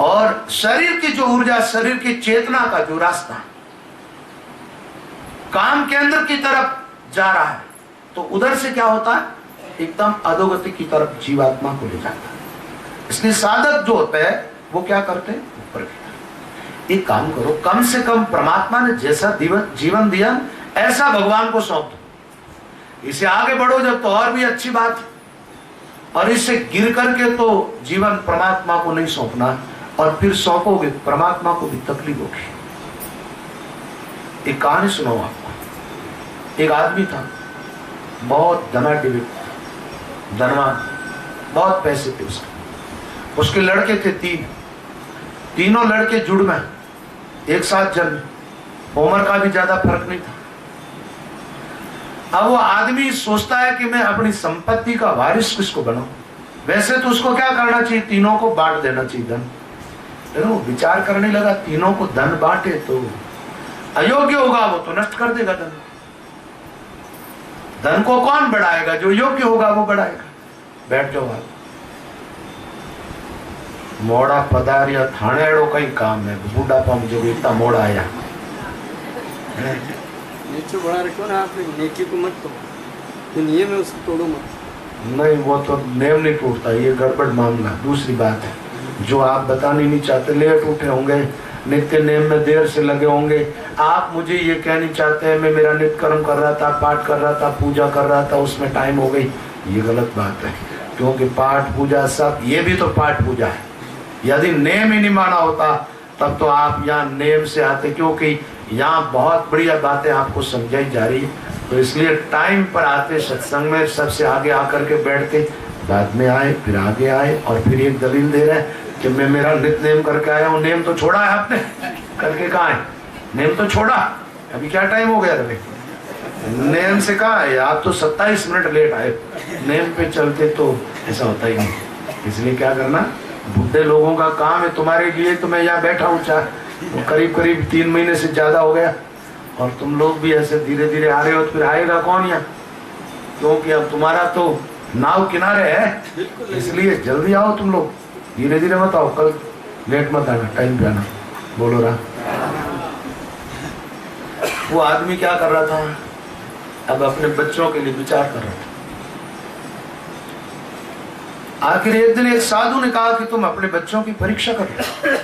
और शरीर की जो ऊर्जा, शरीर की चेतना का जो रास्ता काम के अंदर की तरफ जा रहा है, तो उधर से क्या होता है? एकदम अधोगति की तरफ जीवात्मा को ले जाता है। इसलिए साधक जो होता है वो क्या करते हैं? ऊपर की तरफ। एक काम करो, कम से कम परमात्मा ने जैसा जीवन दिया ऐसा भगवान को सौंप दो। इसे आगे बढ़ो जब तो और भी अच्छी बात है, और इससे गिर करके तो जीवन परमात्मा को नहीं सौंपना, और फिर सौंपोगे परमात्मा को भी तकलीफ होगी। एक कहानी सुनाओ आपको। एक आदमी था, बहुत धनाढ्य, धनवान, बहुत पैसे थे उसके लड़के थे तीनों लड़के जुड़ में एक साथ जन्मे, उम्र का भी ज्यादा फर्क नहीं था। अब वो आदमी सोचता है कि मैं अपनी संपत्ति का वारिस किसको बनाऊं। वैसे तो उसको क्या करना चाहिए? तीनों को बांट देना चाहिए धन। लेकिन वो विचार करने लगा, तीनों को धन बांटे तो अयोग्य होगा, वो तो नष्ट कर देगा धन। धन को कौन बढ़ाएगा? जो योग्य होगा वो बढ़ाएगा। बैठ जाओ आप। मोड़ा पधारिया थाने अड़ो कई काम है, बुढ़ापा में जो इतना मोड़ा आया। नीचे बढ़ा रखो ना आपने, नेकी को मत तोड़ो, नियम है उसको तोड़ो मत। नहीं, वो तो नेम नहीं टूटता, ये गड़बड़ मामला। दूसरी बात है जो आप बताने नहीं चाहते, लेट उठे होंगे, नित्य नेम में देर से लगे होंगे। आप मुझे ये कहनी चाहते हैं मैं मेरा नित्य कर्म कर रहा था, पाठ कर रहा था, पूजा कर रहा था, उसमें टाइम हो गई। ये गलत बात है, क्योंकि पाठ पूजा सब, ये भी तो पाठ पूजा है। यदि नेम ही नहीं माना होता तब तो आप यहाँ नेम से आते, क्योंकि यहाँ बहुत बढ़िया बातें आपको समझाई जा रही है। तो इसलिए टाइम पर आते, सत्संग में सबसे आगे आकर के बैठते, बाद में आए, फिर आगे आए, और फिर एक दलील दे रहे हैं कि मैं मेरा नित्य नेम करके आया हूँ। नेम तो छोड़ा है आपने, करके कहाँ है? नेम तो छोड़ा, अभी क्या टाइम हो गया? अभी नेम से कहाँ है? आप तो 27 मिनट लेट आए। नेम पे चलते तो ऐसा होता ही नहीं। इसलिए क्या करना, बुढ़े लोगों का काम है। तुम्हारे लिए तो मैं यहाँ बैठा हूँ, तो करीब 3 महीने से ज्यादा हो गया, और तुम लोग भी ऐसे धीरे धीरे आ रहे हो, तो फिर आएगा कौन यहाँ? क्योंकि अब तुम्हारा तो नाव किनारे है, इसलिए जल्दी आओ तुम लोग, धीरे धीरे मत आओ, कल लेट मत आना, टाइम पे आना। बोलो रहा। वो आदमी क्या कर रहा था? अब अपने बच्चों के लिए विचार कर रहा था। आखिर एक दिन एक साधु ने कहा कि तुम अपने बच्चों की परीक्षा कर लो,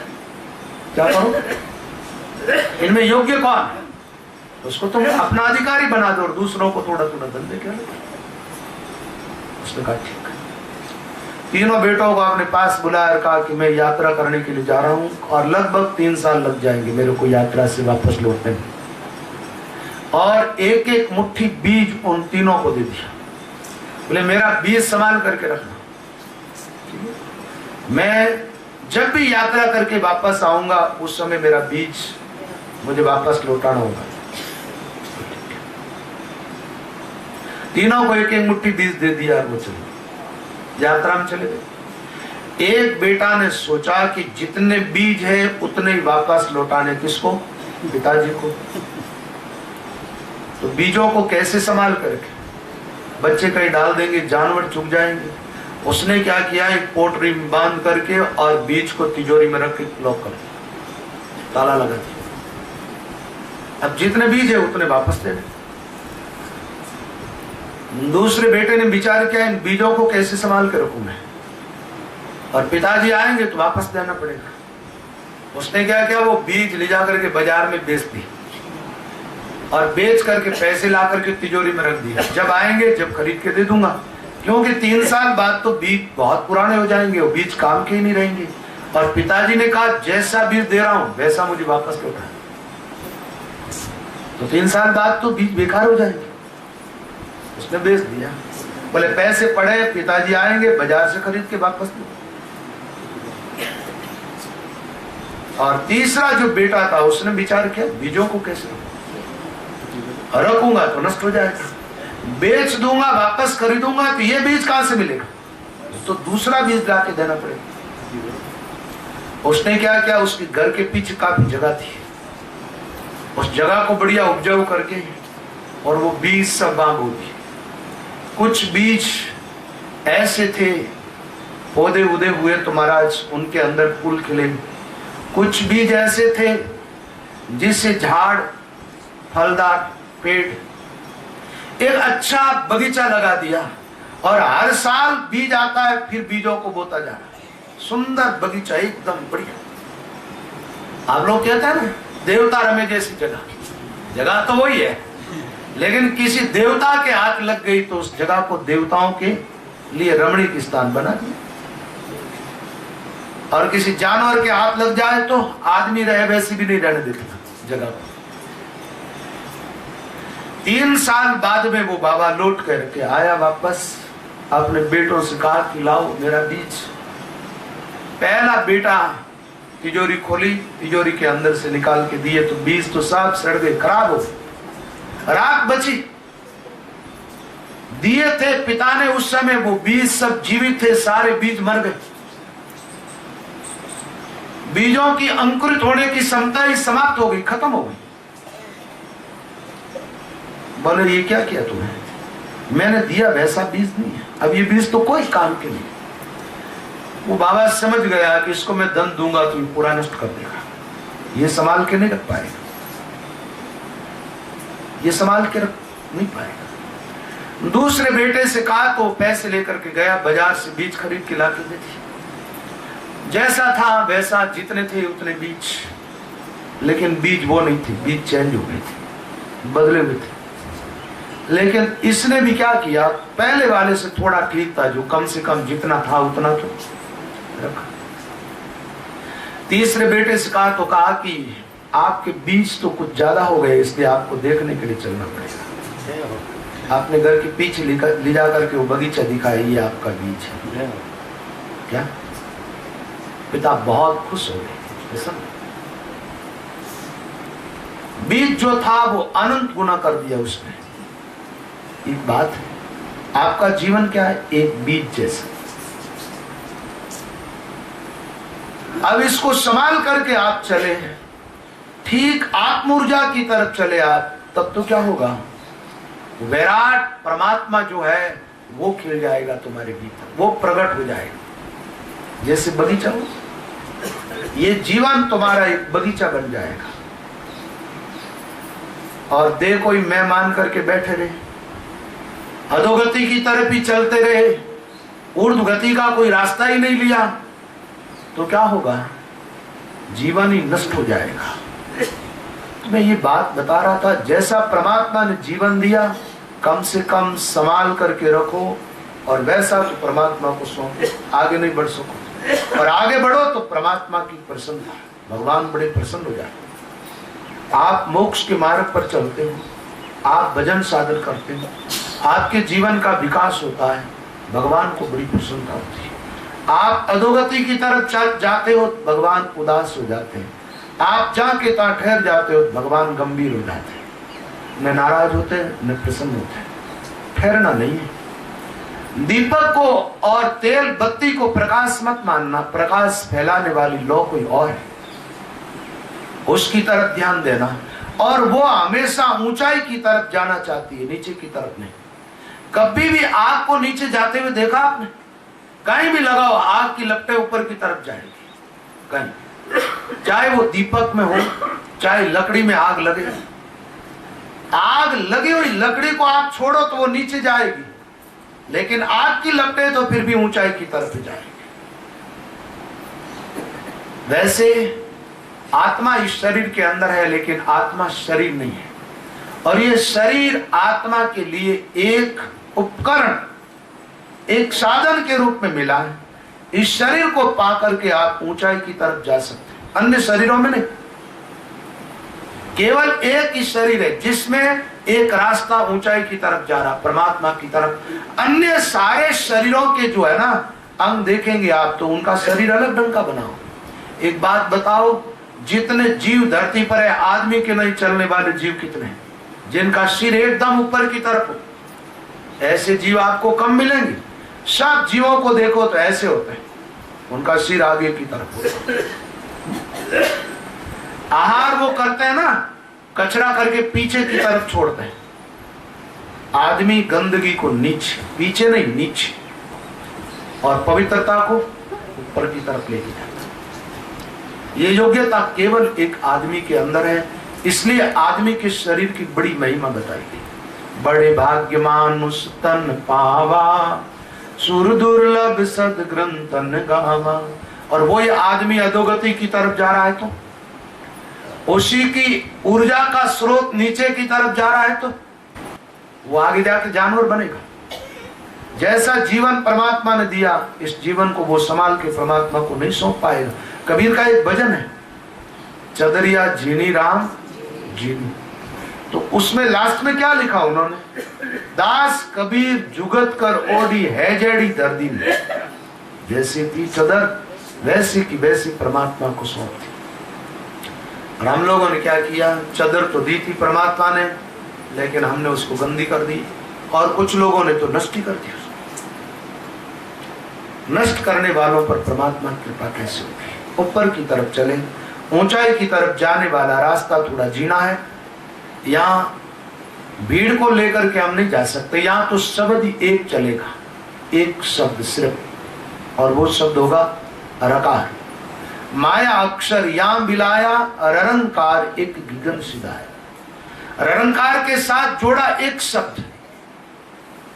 क्या करो? इनमें योग्य कौन है? उसको तुम अपना अधिकारी बना दो, और दूसरों को थोड़ा धंधे क्या? उसने कहा ठीक है। तीनों बेटों को अपने पास बुलाया और कहा कि मैं यात्रा करने के लिए जा रहा हूं, और लगभग 3 साल लग जाएंगे मेरे को यात्रा से वापस लौटने में। और एक एक मुट्ठी बीज उन तीनों को दे दिया। बोले मेरा बीज संभाल करके रखना, मैं जब भी यात्रा करके वापस आऊंगा उस समय मेरा बीज मुझे वापस लौटाना होगा। तीनों को एक एक मुट्ठी बीज दे दिया और वो चले यात्रा में चले गए। एक बेटा ने सोचा कि जितने बीज है उतने ही वापस लौटाने, किसको? पिताजी को। तो बीजों को कैसे संभाल करके, बच्चे कहीं डाल देंगे, जानवर चुग जाएंगे। उसने क्या किया, एक पोटरी में बांध करके और बीज को तिजोरी में रख के लॉक कर ताला लगा दिया। अब जितने बीज है उतने वापस दे दे। दूसरे बेटे ने विचार किया इन बीजों को कैसे संभाल के रखूं मैं, और पिताजी आएंगे तो वापस देना पड़ेगा। उसने क्या किया, वो बीज ले जा करके बाजार में बेच दी और बेच करके पैसे ला करके तिजोरी में रख दिया, जब आएंगे जब खरीद के दे दूंगा, क्योंकि 3 साल बाद तो बीज बहुत पुराने हो जाएंगे, वो बीज काम के ही नहीं रहेंगे। और पिताजी ने कहा जैसा बीज दे रहा हूं वैसा मुझे वापस लौटा, तो 3 साल बाद तो बीज बेकार हो जाएंगे। उसने बेच दिया, बोले पैसे पड़े, पिताजी आएंगे बाजार से खरीद के वापस दो। और तीसरा जो बेटा था उसने विचार किया बीजों को कैसे रखूंगा तो नष्ट हो जाएगा, बेच दूंगा वापस खरीदूंगा तो ये बीज कहां से मिलेगा, तो दूसरा बीज ला के देना पड़ेगा। उसने क्या किया, उसके घर के पीछे काफी जगह थी, उस जगह को बढ़िया उपजाऊ करके और वो बीज सब बांध दिए। कुछ बीज ऐसे थे पौधे उदे हुए तो महाराज उनके अंदर फूल खिले, कुछ बीज ऐसे थे जिससे झाड़ फलदार पेड़, एक अच्छा बगीचा लगा दिया और हर साल बीज आता है, फिर बीजों को बोता जा रहा है, सुंदर बगीचा एकदम बढ़िया। आप लोग कहते हैं ना देवता रमे जैसी जगह, जगह तो वही है, लेकिन किसी देवता के हाथ लग गई तो उस जगह को देवताओं के लिए रमणीक स्थान बना दिया। और किसी जानवर के हाथ लग जाए तो आदमी रहे वैसी भी नहीं रहने देता जगह को। 3 साल बाद में वो बाबा लौट करके आया वापस, अपने बेटों से कहा कि लाओ मेरा बीज। पहला बेटा तिजोरी खोली, तिजोरी के अंदर से निकाल के दिए तो बीज तो सब सड़ गए, खराब हो, राख बची। दिए थे पिता ने उस समय, वो बीज सब जीवित थे, सारे बीज मर गए, बीजों की अंकुरित होने की क्षमता ही समाप्त हो गई, खत्म हो गई। बोले ये क्या किया तुमने, मैंने दिया वैसा बीज नहीं है, अब ये बीज तो कोई काम के नहीं। वो बाबा समझ गया कि इसको मैं दंड दूंगा तो ये पूरा नष्ट कर देगा, ये संभाल के नहीं रख पाएगा, ये संभाल के रख नहीं पाएगा। दूसरे बेटे से कहा तो पैसे लेकर के गया, बाजार से बीज खरीद के लाके दे दिए, जैसा था वैसा, जितने थे उतने बीज, लेकिन बीज वो नहीं थे, बीज चेंज हो गए थे, बदले हुए थे। लेकिन इसने भी क्या किया, पहले वाले से थोड़ा ठीक था, जो कम से कम जितना था उतना तो रखा। तीसरे बेटे से कहा तो कहा कि आपके बीज तो कुछ ज्यादा हो गए, इसलिए आपको देखने के लिए चलना पड़ेगा। आपने घर के पीछे ले जा करके वो बगीचा दिखाया, ये आपका बीज है। क्या पिता बहुत खुश हो गए, बीज जो था वो अनंत गुना कर दिया उसने। एक बात है, आपका जीवन क्या है, एक बीज जैसा। अब इसको संभाल करके आप चले, ठीक आत्म ऊर्जा की तरफ चले आप, तब तो क्या होगा, विराट परमात्मा जो है वो खिल जाएगा तुम्हारे भीतर, वो प्रकट हो जाएगा जैसे बगीचा हो। ये जीवन तुम्हारा एक बगीचा बन जाएगा। और देह कोई मैं मान करके बैठे रहे, अधोगति की तरफ ही चलते रहे, ऊर्ध्व गति का कोई रास्ता ही नहीं लिया, तो क्या होगा, जीवन ही नष्ट हो जाएगा। मैं ये बात बता रहा था, जैसा परमात्मा ने जीवन दिया कम से कम संभाल करके रखो, और वैसा तो परमात्मा को सौंपो, आगे नहीं बढ़ सको। और आगे बढ़ो तो परमात्मा की प्रसन्नता, भगवान बड़े प्रसन्न हो जाते। आप मोक्ष के मार्ग पर चलते हो, आप भजन साधन करते हो, आपके जीवन का विकास होता है, भगवान को बड़ी प्रसन्नता होती है। आप अधोगति की तरफ जाते हो, भगवान उदास हो जाते हैं। आप जाके तहाँ ठहर जाते हो, भगवान गंभीर हो जाते हैं, न नाराज होते हैं न प्रसन्न होते हैं। ठहरना नहीं है। दीपक को और तेल बत्ती को प्रकाश मत मानना, प्रकाश फैलाने वाली लौ कोई और है, उसकी तरफ ध्यान देना। और वो हमेशा ऊंचाई की तरफ जाना चाहती है, नीचे की तरफ नहीं। कभी भी आग को नीचे जाते हुए देखा आपने? कहीं भी लगाओ, आग की लपटें ऊपर की तरफ जाएगी कहीं, चाहे वो दीपक में हो, चाहे लकड़ी में आग लगे। आग लगी हुई लकड़ी को आप छोड़ो तो वो नीचे जाएगी, लेकिन आग की लपटें तो फिर भी ऊंचाई की तरफ जाएगी। वैसे आत्मा इस शरीर के अंदर है, लेकिन आत्मा शरीर नहीं है। और ये शरीर आत्मा के लिए एक उपकरण, एक साधन के रूप में मिला है। इस शरीर को पा करके आप ऊंचाई की तरफ जा सकते हैं, अन्य शरीरों में नहीं। केवल एक ही शरीर है जिसमें एक रास्ता ऊंचाई की तरफ जा रहा, परमात्मा की तरफ। अन्य सारे शरीरों के जो है ना अंग देखेंगे आप, तो उनका शरीर अलग ढंग का बना हो। एक बात बताओ, जितने जीव धरती पर है, आदमी के नहीं चलने वाले जीव कितने हैं जिनका सिर एकदम ऊपर की तरफ हो? ऐसे जीव आपको कम मिलेंगे। सब जीवों को देखो तो ऐसे होते हैं, उनका सिर आगे की तरफ होता है। आहार वो करते हैं ना, कचरा करके पीछे की तरफ छोड़ते हैं। आदमी गंदगी को नीचे, पीछे नहीं नीचे, और पवित्रता को ऊपर की तरफ लेके जाता है। ये योग्यता केवल एक आदमी के अंदर है, इसलिए आदमी के शरीर की बड़ी महिमा बताई गई। बड़े भाग्यमान उस तन पावा, सुर दुर्लभ सदग्रंथन गावा। और वो ये आदमी अधोगति की तरफ जा रहा है तो उसी की ऊर्जा का स्रोत नीचे की तरफ जा रहा है तो वो आगे जाके जानवर बनेगा। जैसा जीवन परमात्मा ने दिया, इस जीवन को वो संभाल के परमात्मा को नहीं सौंप पाएगा। कबीर का एक भजन है, चदरिया जीनी राम जीनी, तो उसमें लास्ट में क्या लिखा उन्होंने? दास कबीर जुगत कर ओढ़ी है जेड़ी दर्दी में, जैसी थी चदर वैसी की वैसी परमात्मा को सौंप दी। और हम लोगों ने क्या किया? चदर तो दी थी परमात्मा ने, लेकिन हमने उसको गंदी कर दी, और कुछ लोगों ने तो नष्ट ही कर दी। नष्ट करने वालों पर परमात्मा की कृपा कैसे होगी? ऊपर की तरफ चले, ऊंचाई की तरफ जाने वाला रास्ता थोड़ा जीना है। यहाँ भीड़ को लेकर के हम नहीं जा सकते। यहाँ तो शब्द ही एक चलेगा, एक शब्द सिर्फ, और वो शब्द होगा रकार। माया अक्षर याम बिलाया, ररंकार एक गिगन सिधाया। ररंकार के साथ जोड़ा एक शब्द,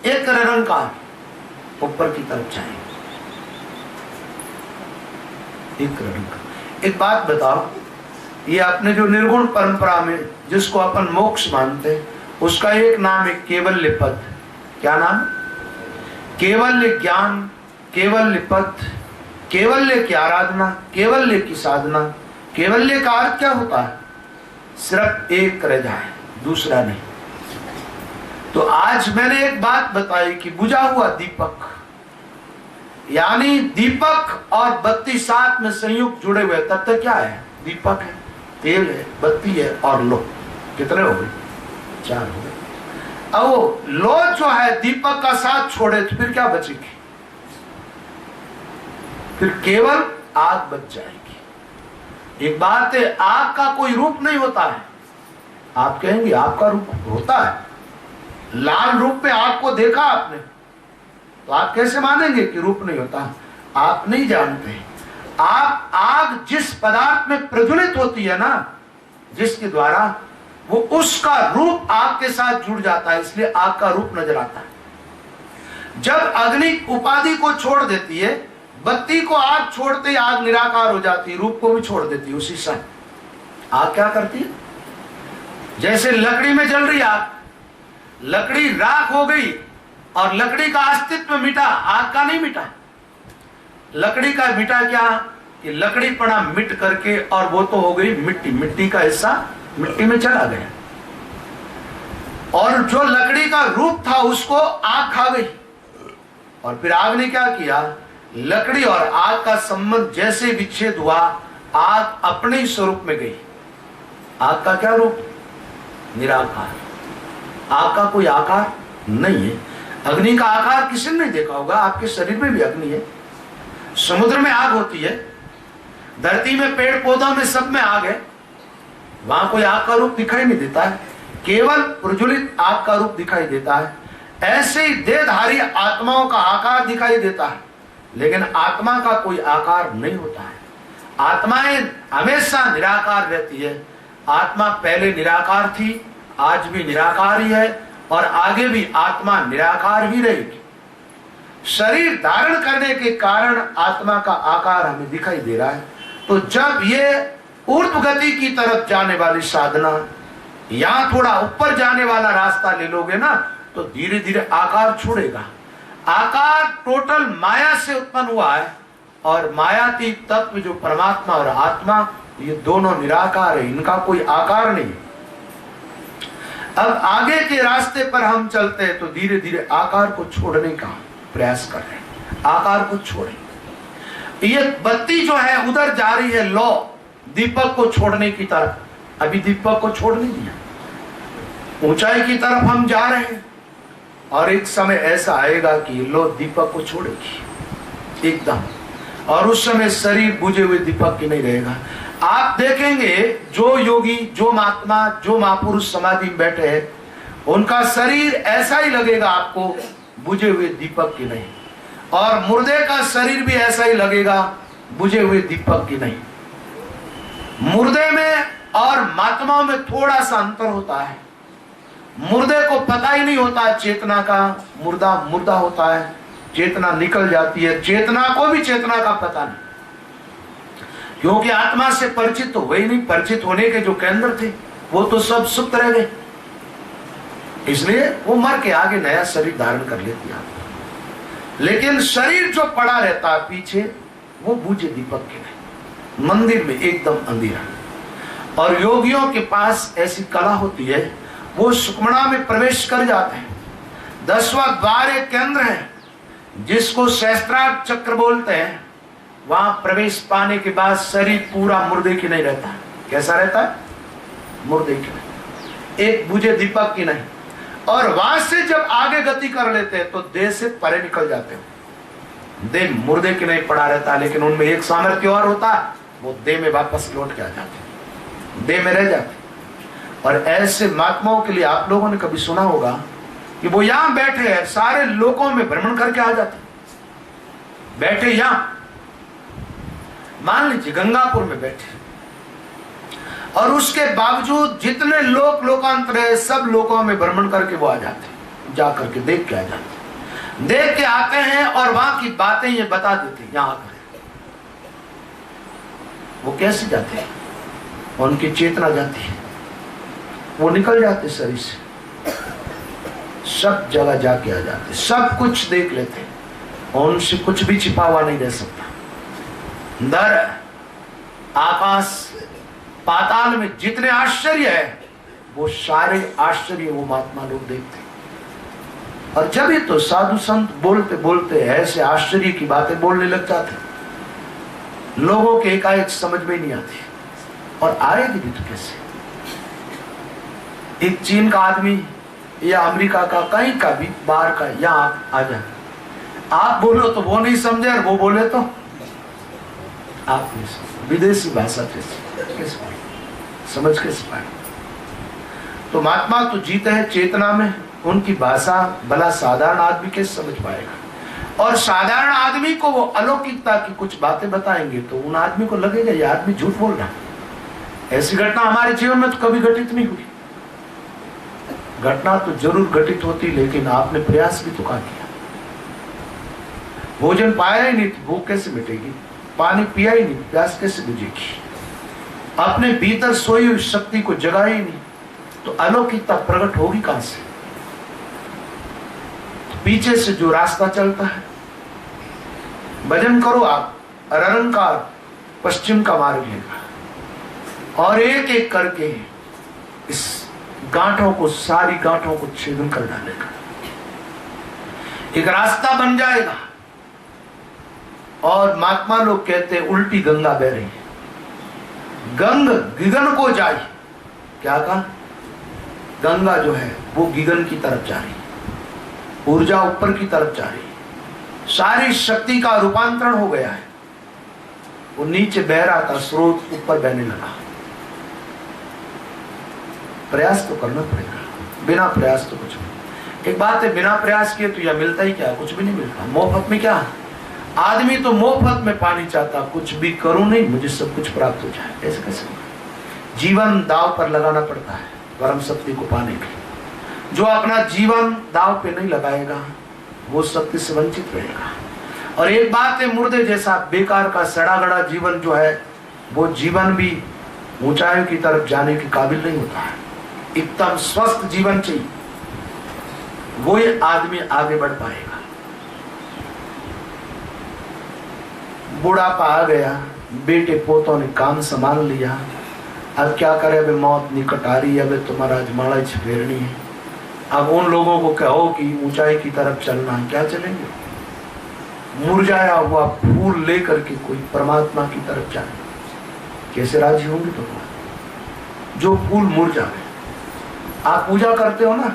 एक ररंकार, ऊपर की तरफ जाएंगे। एक ररंकार। एक बात बताओ, ये अपने जो निर्गुण परंपरा में जिसको अपन मोक्ष मानते हैं, उसका एक नाम है केवल्य पद। क्या नाम? केवल्य ज्ञान, केवल्य पद, केवल्य की आराधना, केवल्य की साधना। केवल्य का अर्थ क्या होता है? सिर्फ एक रह जाए, दूसरा नहीं। तो आज मैंने एक बात बताई कि बुझा हुआ दीपक, यानी दीपक और बत्ती साथ में संयुक्त जुड़े हुए, तब तक क्या है? दीपक है, तेल है, बत्ती है, और लो। कितने हो गए? 4 हो गए। अब वो लो जो है दीपक का साथ छोड़े तो फिर क्या बचेगी? फिर केवल आग बच जाएगी। एक बात है, आग का कोई रूप नहीं होता है। आप कहेंगे आग का रूप होता है। लाल रूप में आग को देखा आपने, तो आप कैसे मानेंगे कि रूप नहीं होता? आप नहीं जानते। आप आग जिस पदार्थ में प्रज्वलित होती है ना, जिसके द्वारा वो उसका रूप आग के साथ जुड़ जाता है, इसलिए आग का रूप नजर आता है। जब अग्नि उपाधि को छोड़ देती है, बत्ती को आग छोड़ते ही आग निराकार हो जाती है, रूप को भी छोड़ देती है उसी समय। आग क्या करती है? जैसे लकड़ी में जल रही आग, लकड़ी राख हो गई और लकड़ी का अस्तित्व मिटा, आग का नहीं मिटा। लकड़ी का मिटा क्या? कि लकड़ी पड़ा मिट करके, और वो तो हो गई मिट्टी, मिट्टी का हिस्सा मिट्टी में चला गया, और जो लकड़ी का रूप था उसको आग खा गई। और फिर आग ने क्या किया? लकड़ी और आग का संबंध जैसे विच्छेद हुआ, आग अपने ही स्वरूप में गई। आग का क्या रूप? निराकार। आग का कोई आकार नहीं है। अग्नि का आकार किसी ने नहीं देखा होगा। आपके शरीर में भी अग्नि है, समुद्र में आग होती है, धरती में, पेड़ पौधों में, सब में आग है। वहां कोई आग का रूप दिखाई नहीं देता है, केवल प्रज्वलित आग का रूप दिखाई देता है। ऐसे ही देहधारी आत्माओं का आकार दिखाई देता है, लेकिन आत्मा का कोई आकार नहीं होता है। आत्माएं हमेशा निराकार रहती है। आत्मा पहले निराकार थी, आज भी निराकार ही है, और आगे भी आत्मा निराकार ही रहेगी। शरीर धारण करने के कारण आत्मा का आकार हमें दिखाई दे रहा है। तो जब ये ऊर्ध्व गति की तरफ जाने वाली साधना, यहां थोड़ा ऊपर जाने वाला रास्ता ले लोगे ना तो धीरे धीरे आकार छोड़ेगा। आकार टोटल माया से उत्पन्न हुआ है, और मायातीत तत्व जो परमात्मा और आत्मा, ये दोनों निराकार है, इनका कोई आकार नहीं। अब आगे के रास्ते पर हम चलते हैं तो धीरे धीरे आकार को छोड़ने का प्रयास कर रहे हैं। आकार को छोड़े। ये बत्ती जो है उधर जा रही है, लो दीपक को छोड़ने की तरफ। अभी दीपक को छोड़ नहीं दिया, ऊंचाई की तरफ हम जा रहे हैं, और एक समय ऐसा आएगा कि लो दीपक को छोड़ेगी एकदम, और उस समय शरीर बुझे हुए दीपक की नहीं रहेगा। आप देखेंगे जो योगी, जो महात्मा, जो महापुरुष समाधि में बैठे हैं, उनका शरीर ऐसा ही लगेगा आपको, बुझे हुए दीपक की नहीं, और मुर्दे का शरीर भी ऐसा ही लगेगा, बुझे हुए दीपक की नहीं। मुर्दे में और महात्माओं में थोड़ा सा अंतर होता है। मुर्दे को पता ही नहीं होता है चेतना का, मुर्दा मुर्दा होता है, चेतना निकल जाती है, चेतना को भी चेतना का पता नहीं, क्योंकि आत्मा से परिचित तो वही नहीं। परिचित होने के जो केंद्र थे वो तो सब सुप्त रह गए, इसलिए वो मर के आगे नया शरीर धारण कर लेती है। लेकिन शरीर जो पड़ा रहता है पीछे, वो बुझे दीपक के नहीं, मंदिर में एकदम अंधेरा। और योगियों के पास ऐसी कला होती है, वो सुखमणा में प्रवेश कर जाते हैं। 10वां द्वार एक केंद्र है जिसको सहस्त्रार चक्र बोलते हैं। वहां प्रवेश पाने के बाद शरीर पूरा मुर्दे की नहीं रहता। कैसा रहता है? मुर्दे की नहीं, एक बुझे दीपक की नहीं। और वहां से जब आगे गति कर लेते हैं तो देह से परे निकल जाते हैं। देह मुर्दे की नहीं पड़ा रहता, लेकिन उनमें एक सामर्थ्य और होता है, वो देह में वापस लौट के आ जाते, देह में रह जाते। और ऐसे महात्माओं के लिए आप लोगों ने कभी सुना होगा कि वो यहां बैठे हैं, सारे लोकों में भ्रमण करके आ जाते, बैठे यहां, मान लीजिए गंगापुर में बैठे, और उसके बावजूद जितने लोक लोकांतर है सब लोकों में भ्रमण करके वो आ जाते, जा करके देख के आ जाते, देख के आते हैं और वहां की बातें ये बता देते हैं यहां आकर। वो कैसे जाते हैं? उनकी चेतना जाती है, वो निकल जाते शरीर से, सब जगह जाके आ जाते, सब कुछ देख लेते, और उनसे कुछ भी छिपा हुआ नहीं रह सकता। दर आकाश पाताल में जितने आश्चर्य है, वो सारे आश्चर्य वो महात्मा लोग देखते। और जब ही तो साधु संत बोलते बोलते ऐसे आश्चर्य की बातें बोलने लग जाते, लोगों के एकाएक समझ में नहीं आती, और आएगी भी तो कैसे? एक चीन का आदमी या अमेरिका का, कहीं का भी बाहर का, यहाँ आ जाए, आप बोलो तो वो नहीं समझे, और वो बोले तो आप नहीं समझे। विदेशी भाषा कैसे समझ कैसे पाए? तो महात्मा तो जीते हैं चेतना में, उनकी भाषा भला साधारण आदमी कैसे समझ पाएगा? और साधारण आदमी को वो अलौकिकता की कुछ बातें बताएंगे तो उन आदमी को लगेगा ये आदमी झूठ बोल रहा है। ऐसी घटना हमारे जीवन में तो कभी घटित नहीं हुई। घटना तो जरूर घटित होती, लेकिन आपने प्रयास भी तो कहा किया। भोजन पाया ही नहीं तो भूख कैसे मिटेगी? पानी पिया ही नहीं, प्यास कैसे बुझेगी? अपने भीतर सोई हुई शक्ति को जगाया ही नहीं तो अलौकिकता प्रकट होगी कहां से? तो पीछे से जो रास्ता चलता है, भजन करो आप, निरंकार पश्चिम का मार्ग लेगा, और एक एक करके इस गांठों को, सारी गांठों को छेदन कर डालेगा, एक रास्ता बन जाएगा। और महात्मा लोग कहते हैं उल्टी गंगा बह रही है, गंग गिगन को जाए। क्या कहा? गंगा जो है वो गिगन की तरफ जा रही है, ऊर्जा ऊपर की तरफ जा रही है, सारी शक्ति का रूपांतरण हो गया है। वो नीचे बह रहा था, स्रोत ऊपर बहने लगा। प्रयास तो करना पड़ेगा, बिना प्रयास तो कुछ नहीं। एक बात है, बिना प्रयास किए तो यह मिलता ही क्या? कुछ भी नहीं मिलता। मोहब्बत में क्या? आदमी तो मोहब्बत में पानी चाहता, कुछ भी करूं नहीं, मुझे सब कुछ प्राप्त हो जाए। ऐसे कैसे? जीवन दाव पर लगाना पड़ता है परम सत्य को पाने के लिए। जो अपना जीवन दाव पे नहीं लगाएगा वो सत्य से वंचित रहेगा। और एक बात है, मुर्दे जैसा बेकार का सड़ा गड़ा जीवन जो है, वो जीवन भी ऊंचाइयों की तरफ जाने के काबिल नहीं होता है। एकदम स्वस्थ जीवन चाहिए, वो ये आदमी आगे बढ़ पाएगा। बुढ़ापा आ गया, बेटे पोतों ने काम संभाल लिया, अब क्या करे, अब मौत निकट आ रही है, अब तुम्हारा अजमाड़ा फेरनी है। अब उन लोगों को कहो कि ऊंचाई की तरफ चलना है, क्या चलेंगे? मुरझाया हुआ फूल लेकर के कोई परमात्मा की तरफ जाए, कैसे राजी होंगे? तो जो फूल मुरझाए, आप पूजा करते हो ना,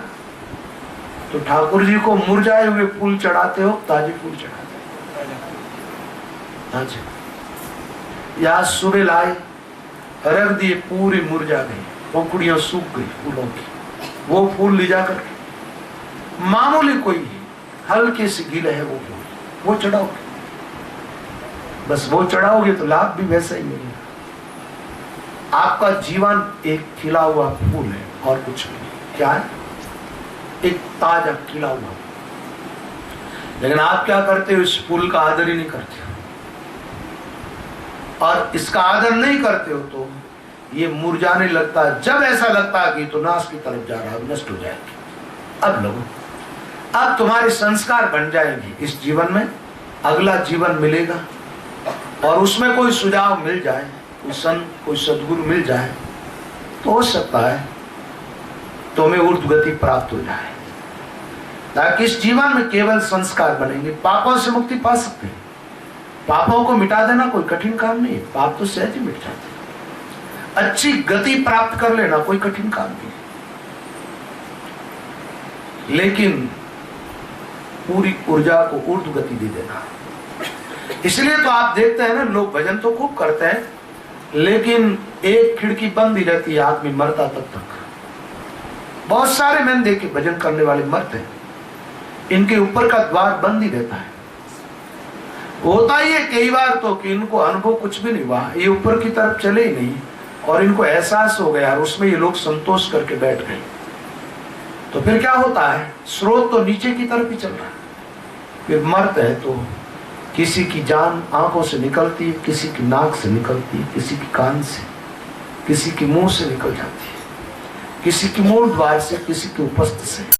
तो ठाकुर जी को मुरझाए हुए फूल चढ़ाते हो, ताजे फूल चढ़ाते हो? अच्छा, या सुबह लाए, रख दिए, पूरी मुरझा गई, पंखुड़ियां सूख गई फूलों की, वो फूल ले जाकर मामूली कोई हल्के से गीले है वो फूल, वो चढ़ाओगे, बस वो चढ़ाओगे तो लाभ भी वैसा ही मिलेगा। आपका जीवन एक खिला हुआ फूल है और कुछ नहीं। क्या है? एक ताजा खिला हुआ। लेकिन आप क्या करते हो? इस फूल का आदर ही नहीं करते हो, और इसका आदर नहीं करते हो तो ये मुरझाने लगता है। जब ऐसा लगता है कि तो नाश की तरफ जा रहा है, नष्ट हो जाएगी। अब लोगों, अब तुम्हारे संस्कार बन जाएंगे, इस जीवन में अगला जीवन मिलेगा, और उसमें कोई सुझाव मिल जाए, कोई संत, कोई सदगुरु मिल जाए, तो हो सकता है तुम्हें ऊर्ध्व गति प्राप्त हो जाए, ताकि इस जीवन में केवल संस्कार बनेंगे। पापों से मुक्ति पा सकते हैं। पापों को मिटा देना कोई कठिन काम नहीं है, पाप तो सहज ही मिट जाते हैं। अच्छी गति प्राप्त कर लेना कोई कठिन काम नहीं है, लेकिन पूरी ऊर्जा को ऊर्ध्व गति दे देना। इसलिए तो आप देखते हैं ना, लोग भजन तो खूब करते हैं, लेकिन एक खिड़की बंद ही रहती है, आदमी मरता तब तक। बहुत सारे मैंने देखे भजन करने वाले मरते हैं, इनके ऊपर का द्वार बंद ही रहता है। होता ही है कई बार तो कि इनको अनुभव कुछ भी नहीं हुआ, ये ऊपर की तरफ चले ही नहीं, और इनको एहसास हो गया, और उसमें ये लोग संतोष करके बैठ गए। तो फिर क्या होता है? स्रोत तो नीचे की तरफ ही चल रहा है, फिर मरते हैं तो किसी की जान आंखों से निकलती है, किसी की नाक से निकलती है, किसी की कान से, किसी की मुंह से निकल जाती है, किसी की मूल द्वार से, किसी के उपस्थ से।